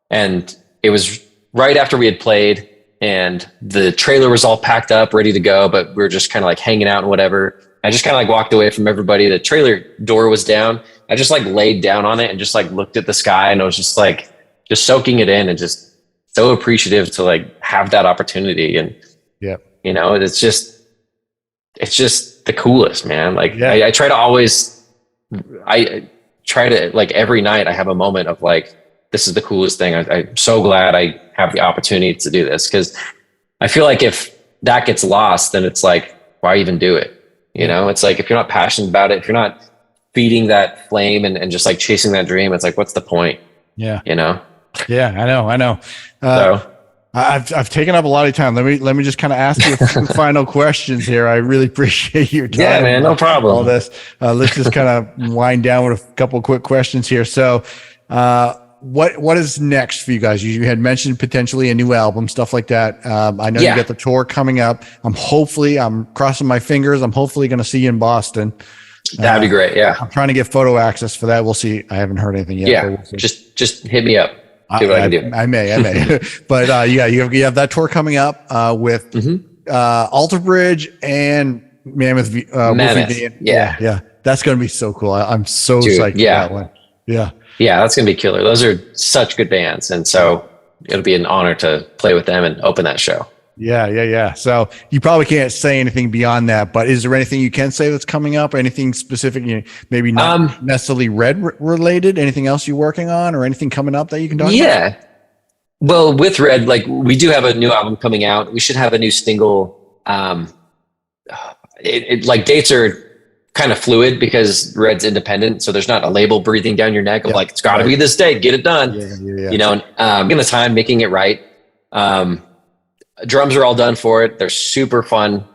and it was right after we had played, and the trailer was all packed up, ready to go, but we were just kind of like hanging out and whatever. I just kind of like walked away from everybody. The trailer door was down. I just like laid down on it and just like looked at the sky, and I was just like, just soaking it in, and just so appreciative to like have that opportunity. And you know, it's just the coolest, man. Like I try to like every night I have a moment of like, this is the coolest thing. I'm so glad I have the opportunity to do this, because I feel like if that gets lost, then it's like, why even do it? You know, it's like, if you're not passionate about it, if you're not feeding that flame and just like chasing that dream, it's like, what's the point? Yeah. You know? Yeah, I know. So I've taken up a lot of time. Let me just kind of ask you some final questions here. I really appreciate your time. Yeah, man, no problem. All this. Let's just kind of wind down with a couple of quick questions here. So, what is next for you guys? You had mentioned potentially a new album, stuff like that. I know you got the tour coming up. I'm crossing my fingers. I'm hopefully going to see you in Boston. That'd be great. Yeah. I'm trying to get photo access for that. We'll see. I haven't heard anything yet. Yeah. We'll just hit me up. See what I can do. I may. But you have that tour coming up with Alter Bridge and Mammoth. Yeah. That's going to be so cool. I'm so psyched for that one. Yeah. Yeah, that's going to be killer. Those are such good bands. And so it'll be an honor to play with them and open that show. Yeah. So you probably can't say anything beyond that, but is there anything you can say that's coming up? Anything specific, maybe not necessarily Red related? Anything else you're working on, or anything coming up that you can talk about? Yeah. Well, with Red, like we do have a new album coming out. We should have a new single. Like dates are kind of fluid because Red's independent. So there's not a label breathing down your neck of like, it's got to be this date, get it done. You know, getting the time, making it right. Drums are all done for it. They're super fun,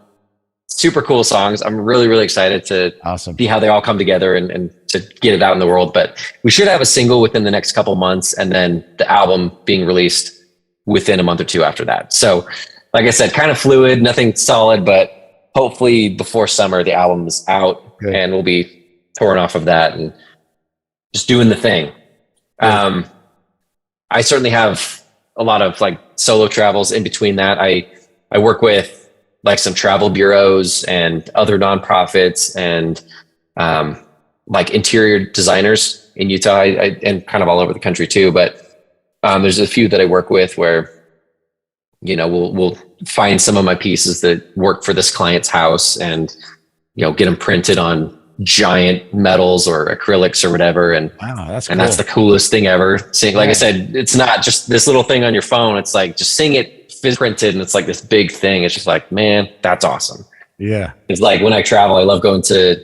super cool songs. I'm really, really excited to see how they all come together and to get it out in the world. But we should have a single within the next couple months, and then the album being released within a month or two after that. So like I said, kind of fluid, nothing solid, but hopefully before summer, the album is out and we'll be touring off of that and just doing the thing. I certainly have a lot of like solo travels in between that. I work with like some travel bureaus and other nonprofits and like interior designers in Utah, and kind of all over the country too. But there's a few that I work with where, you know, we'll find some of my pieces that work for this client's house and, you know, get them printed on giant metals or acrylics or whatever. And wow, that's and cool. that's the coolest thing ever. Seeing, like I said, it's not just this little thing on your phone. It's like just seeing it printed, and it's like this big thing. It's just like, man, that's awesome. Yeah. It's like when I travel, I love going to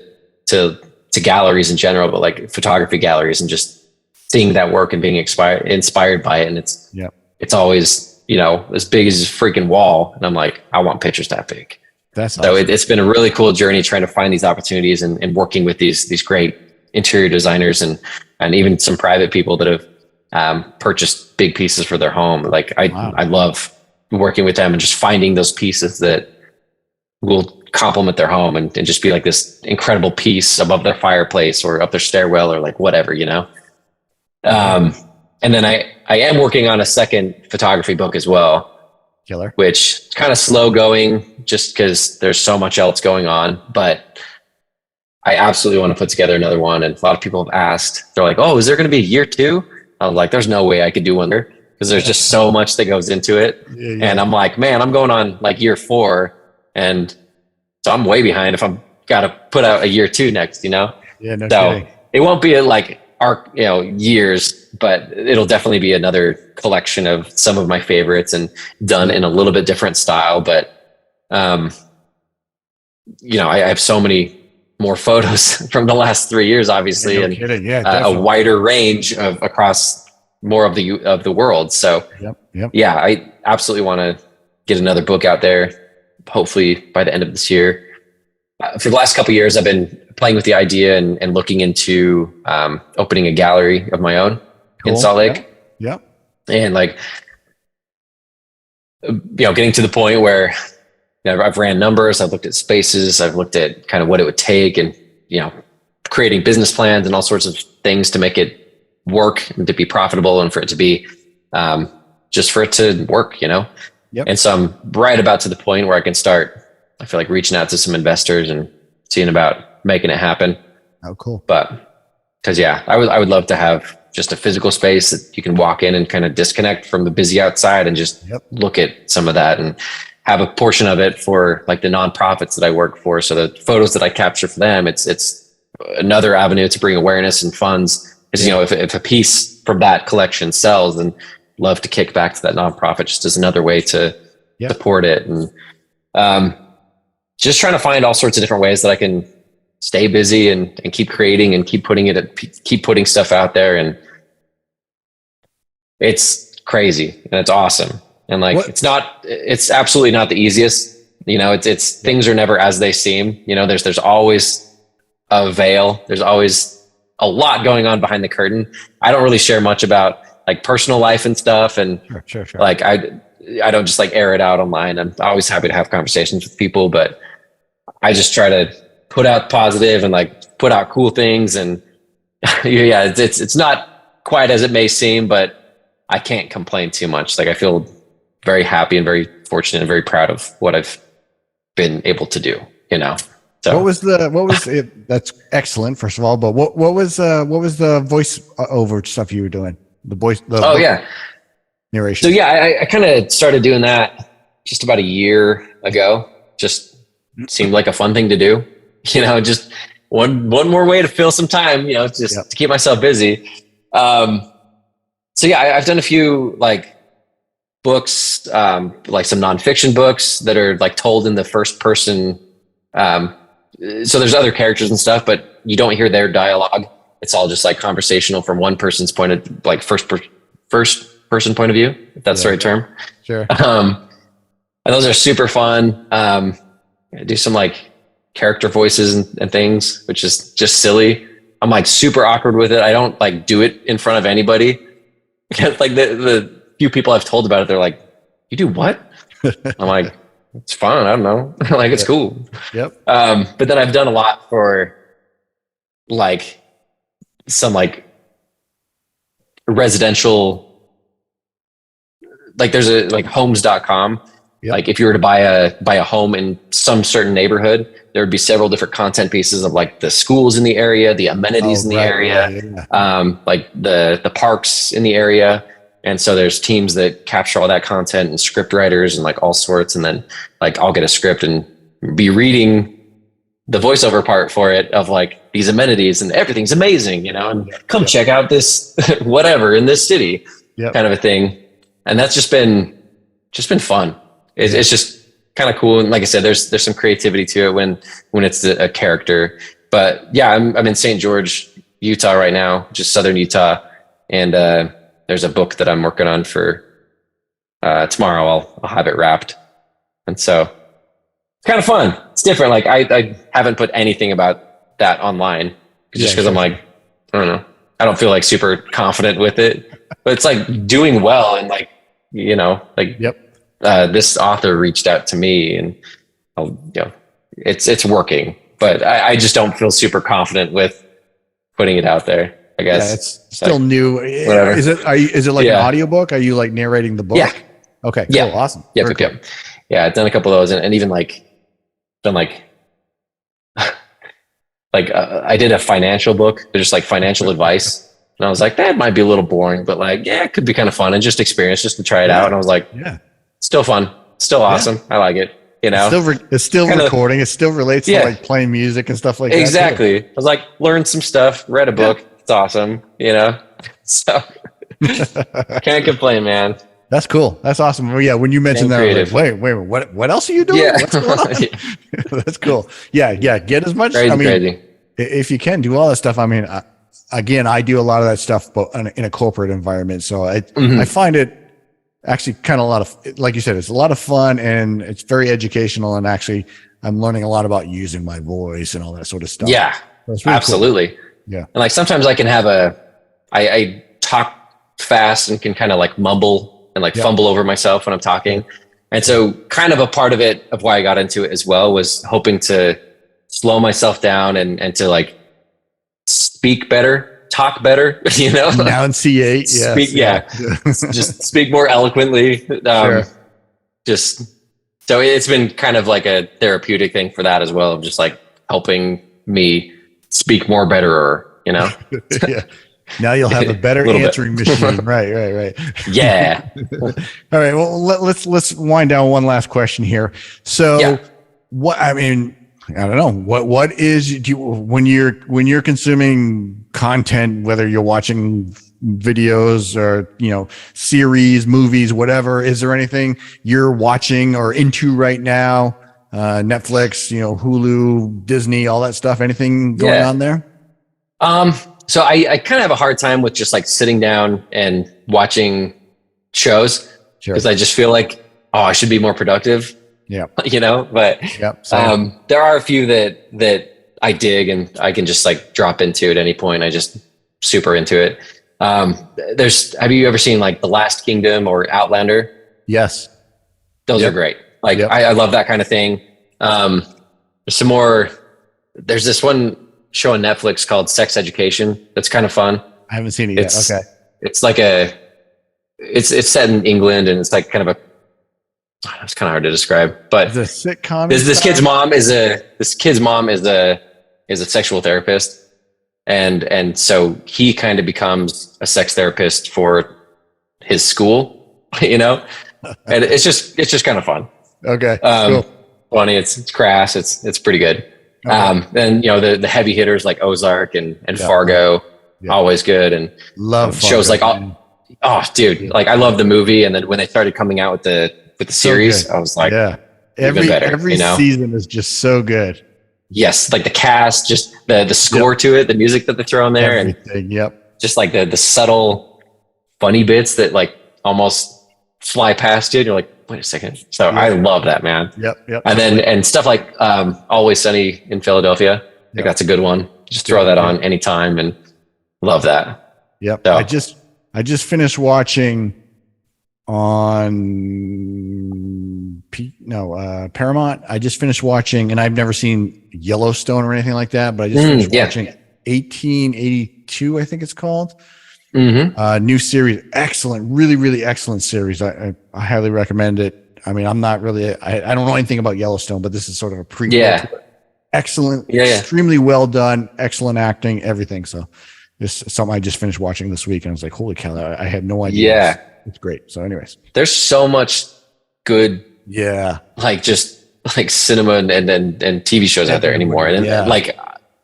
galleries in general, but like photography galleries, and just seeing that work and being inspired by it. And it's always, you know, as big as this freaking wall. And I'm like, I want pictures that big. That's so awesome. It's been a really cool journey trying to find these opportunities and working with these great interior designers and even some private people that have purchased big pieces for their home. Like I love working with them and just finding those pieces that will complement their home and just be like this incredible piece above their fireplace or up their stairwell or like whatever, you know? And then I am working on a second photography book as well. Killer. Which is kind of slow going just because there's so much else going on, but I absolutely want to put together another one. And a lot of people have asked, they're like, oh, is there going to be a year 2? I was like, there's no way I could do one there because there's just so much that goes into it. Yeah. And I'm like, man, I'm going on like year 4. And so I'm way behind if I'm got to put out a year 2 next, you know? Yeah, no so kidding. It won't be like years, but it'll definitely be another collection of some of my favorites and done in a little bit different style. But, you know, I have so many more photos from the last 3 years, obviously, yeah, no and kidding. Yeah, a wider range of across more of the world. So yeah, I absolutely want to get another book out there, hopefully by the end of this year. For the last couple of years, I've been playing with the idea and looking into opening a gallery of my own in Salt Lake. Yeah. And like, you know, getting to the point where, you know, I've ran numbers, I've looked at spaces, I've looked at kind of what it would take and, you know, creating business plans and all sorts of things to make it work and to be profitable and for it to be just for it to work, you know? Yep. And so I'm right about to the point where I can start, I feel like reaching out to some investors and seeing about making it happen. Oh, cool. But because I would love to have just a physical space that you can walk in and kind of disconnect from the busy outside and just look at some of that and have a portion of it for like the nonprofits that I work for. So the photos that I capture for them, it's another avenue to bring awareness and funds. Because, you know, if a piece from that collection sells, then love to kick back to that nonprofit just as another way to support it. And just trying to find all sorts of different ways that I can stay busy and keep creating and keep putting stuff out there. And it's crazy and it's awesome. And like, it's absolutely not the easiest, you know, it's things are never as they seem, you know, there's always a veil. There's always a lot going on behind the curtain. I don't really share much about like personal life and stuff. And sure. Like, I don't just like air it out online. I'm always happy to have conversations with people, but I just try to put out positive and like put out cool things. And it's not quite as it may seem, but I can't complain too much. Like I feel very happy and very fortunate and very proud of what I've been able to do, you know? So what was it? That's excellent. First of all, but what was the voice over stuff you were doing? Narration. So I kind of started doing that just about a year ago. Just seemed like a fun thing to do, you know, just one more way to fill some time, you know, just to keep myself busy. So I've done a few like books, like some nonfiction books that are like told in the first person. So there's other characters and stuff, but you don't hear their dialogue. It's all just like conversational from one person's point of like first person point of view, if that's the right term. Sure. And those are super fun. I do some like character voices and things, which is just silly. I'm like super awkward with it. I don't like do it in front of anybody. Like the few people I've told about it, they're like, you do what? I'm like, it's fun. I don't know. Like it's cool. Yep. But then I've done a lot for like some like residential, like there's a like homes.com Like if you were to buy a home in some certain neighborhood, there would be several different content pieces of like the schools in the area, the amenities in the area, like the parks in the area. And so there's teams that capture all that content and script writers and like all sorts. And then like I'll get a script and be reading the voiceover part for it of like these amenities and everything's amazing, and come check out this whatever in this city kind of a thing. And that's just been fun. It's just kind of cool. And like I said, there's some creativity to it when it's a character, but yeah, I'm in St. George, Utah right now, just Southern Utah. And, there's a book that I'm working on for, tomorrow. I'll have it wrapped. And so it's kind of fun. It's different. Like I haven't put anything about that online just because I'm like, I don't know. I don't feel like super confident with it, but it's like doing well. And like, this author reached out to me and it's working, but I just don't feel super confident with putting it out there. I guess it's still new. Whatever. Is it like an audiobook? Are you like narrating the book? Yeah. Okay. Cool. Awesome. Yep. Yeah. I've done a couple of those and even done I did a financial book. They're just like financial advice. And I was like, that might be a little boring, but like, it could be kind of fun and just experience just to try it out. And I was like, still fun, still awesome. I like it. It's still recording. It still relates to like playing music and stuff like that. Exactly. I was like, learned some stuff, read a book. It's awesome. So can't complain, man. That's cool. That's awesome. Well, yeah. When you mentioned that, I was like, wait, what else are you doing? What's going on? That's cool. Yeah. Get as much. Crazy. If you can do all that stuff, again, I do a lot of that stuff, but in a corporate environment. So I find it actually kind of a lot of, like you said, it's a lot of fun and it's very educational. And actually I'm learning a lot about using my voice and all that sort of stuff. Yeah, so really absolutely. Cool. Yeah. And like, sometimes I can have I talk fast and can kind of like mumble and like fumble over myself when I'm talking. And so kind of a part of it, of why I got into it as well, was hoping to slow myself down and to like speak better, talk better, enunciate. Speak, just speak more eloquently. So it's been kind of like a therapeutic thing for that as well, of just like helping me speak more better, Yeah. Now you'll have a better answering machine. Right. Yeah. All right. Well, let's wind down one last question here. So I don't know. What is, when you're consuming content, whether you're watching videos or, series, movies, whatever, is there anything you're watching or into right now? Netflix, Hulu, Disney, all that stuff, anything going on there? So I kind of have a hard time with just like sitting down and watching shows because I just feel like, I should be more productive. Yeah. But there are a few that I dig and I can just like drop into at any point. I just super into it. Have you ever seen like The Last Kingdom or Outlander? Yes. Those are great. Like I love that kind of thing. There's this one show on Netflix called Sex Education. That's kind of fun. I haven't seen it yet. Okay. It's like it's set in England and it's like kind of it's kind of hard to describe, but the sitcom. This kid's mom is a sexual therapist. And so he kind of becomes a sex therapist for his school, and it's just kind of fun. Okay. Cool. Funny. It's crass. It's pretty good. Okay. And the heavy hitters like Ozark and Fargo, always good. And love shows Fargo, like, dude, like I love the movie. And then when they started coming out with the series, I was like, every season is just so good. Yes. Like the cast, just the score to it, the music that they throw in there. Everything, and just like the subtle funny bits that like almost fly past you. And you're like, wait a second. So I love that, man. Yep. And stuff like Always Sunny in Philadelphia. I think that's a good one. Just throw that on anytime and love that. Yep. So. I just finished watching on Paramount. I just finished watching, and I've never seen Yellowstone or anything like that, but I just finished watching 1882, I think it's called. New series. Excellent. Really, really excellent series. I highly recommend it. I mean, I'm not really, I don't know anything about Yellowstone, but this is sort of a prequel. Yeah. Excellent. Extremely well done. Excellent acting, everything. So this is something I just finished watching this week and I was like, holy cow, I had no idea. Yeah. It's great. So anyways, there's so much good, like just like cinema and TV shows out there anymore. And like,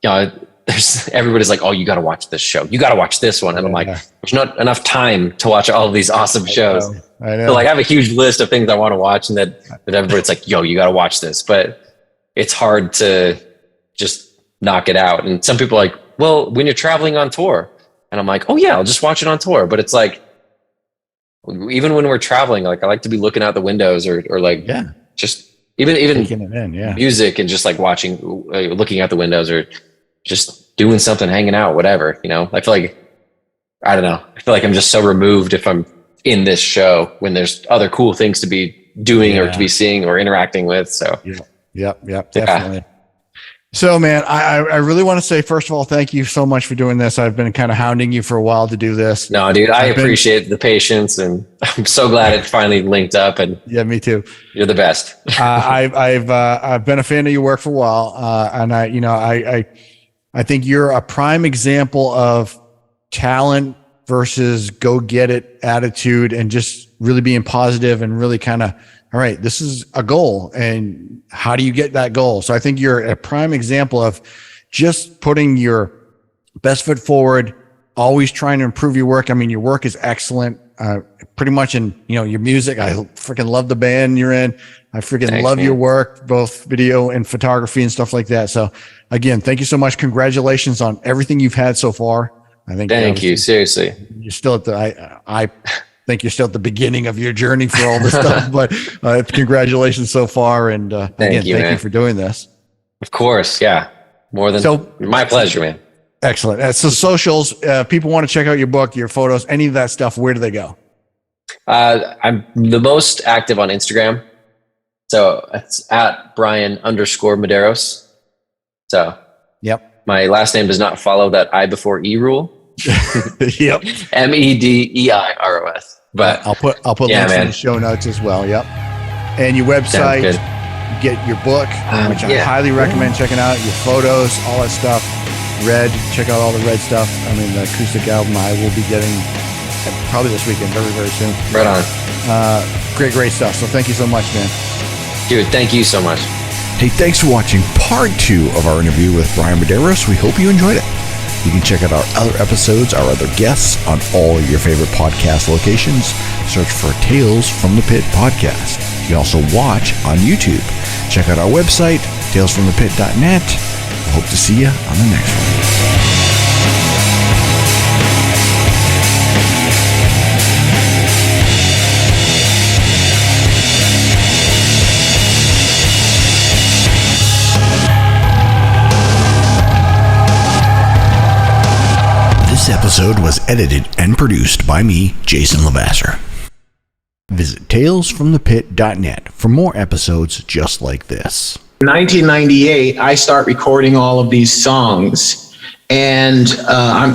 you know, there's everybody's like, oh, you got to watch this show. You got to watch this one. And I'm like, there's not enough time to watch all of these awesome shows. I know. So like I have a huge list of things I want to watch and that everybody's like, yo, you got to watch this, but it's hard to just knock it out. And some people are like, well, when you're traveling on tour, and I'm like, oh yeah, I'll just watch it on tour. But it's like, even when we're traveling, like I like to be looking out the windows or like, just even taking it in, music and just like watching, looking out the windows or just doing something, hanging out, whatever, you know. I feel like, I don't know. I feel like I'm just so removed if I'm in this show when there's other cool things to be doing or to be seeing or interacting with. So Yep, definitely. So man, I really want to say, first of all, thank you so much for doing this. I've been kind of hounding you for a while to do this. No, dude, I appreciate the patience and I'm so glad it finally linked up. And yeah, me too. You're the best. I've been a fan of your work for a while. And I think you're a prime example of talent versus go get it attitude and just really being positive and really kind of, all right, this is a goal and how do you get that goal? So I think you're a prime example of just putting your best foot forward, always trying to improve your work. I mean, your work is excellent. Pretty much in, you know, your music. I freaking love the band you're in. I freaking love your work, both video and photography and stuff like that. So again, thank you so much. Congratulations on everything you've had so far. I think. Thank you. Seriously. You're still at I think you're still at the beginning of your journey for all this stuff, but congratulations so far. And thank you for doing this. Of course. Yeah. More than my pleasure, man. Excellent. So socials, people want to check out your book, your photos, any of that stuff. Where do they go? I'm the most active on Instagram. So it's at Brian_Medeiros. So my last name does not follow that I before E rule. Yep. Medeiros. But I'll put links in the show notes as well. Yep. And your website, get your book, which I highly recommend checking out. Your photos, all that stuff. Red, check out all the Red stuff. I mean, the acoustic album I will be getting probably this weekend, very, very soon. Right on. Great stuff. So thank you so much, man. Dude, thank you so much. Hey, thanks for watching part 2 of our interview with Brian Medeiros. We hope you enjoyed it. You can check out our other episodes, our other guests on all your favorite podcast locations. Search for Tales from the Pit podcast. You can also watch on YouTube. Check out our website, talesfromthepit.net. I hope to see you on the next one. This episode was edited and produced by me, Jason Levasseur. Visit talesfromthepit.net for more episodes just like this. In 1998, I start recording all of these songs, and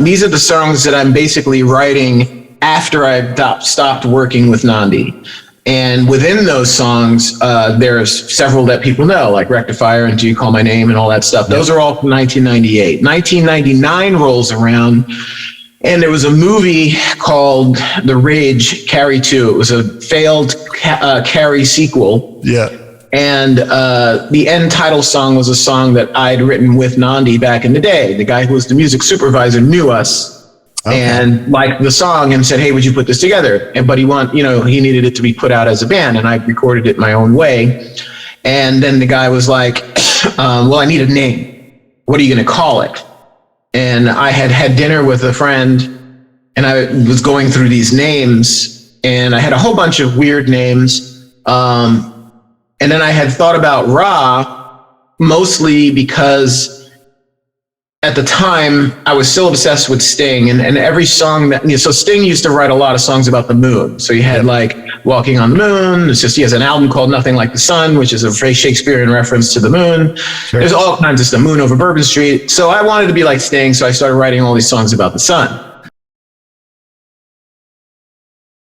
these are the songs that I'm basically writing after I stopped working with Nandi. And within those songs, there's several that people know, like Rectifier and Do You Call My Name and all that stuff. Those are all from 1998. 1999 rolls around, and there was a movie called The Rage Carrie 2. It was a failed Carrie sequel. Yeah. And the end title song was a song that I'd written with Nandi back in the day. The guy who was the music supervisor knew us. Okay. And liked the song and said, hey, would you put this together? But he needed it to be put out as a band, and I recorded it my own way. And then the guy was like, well, I need a name. What are you going to call it? And I had dinner with a friend, and I was going through these names, and I had a whole bunch of weird names. And then I had thought about Ra, mostly because at the time, I was still obsessed with Sting, and every song so Sting used to write a lot of songs about the moon. So you had like Walking on the Moon. He has an album called Nothing Like the Sun, which is a very Shakespearean reference to the moon. Sure. There's all kinds of stuff, Moon Over Bourbon Street. So I wanted to be like Sting, so I started writing all these songs about the sun.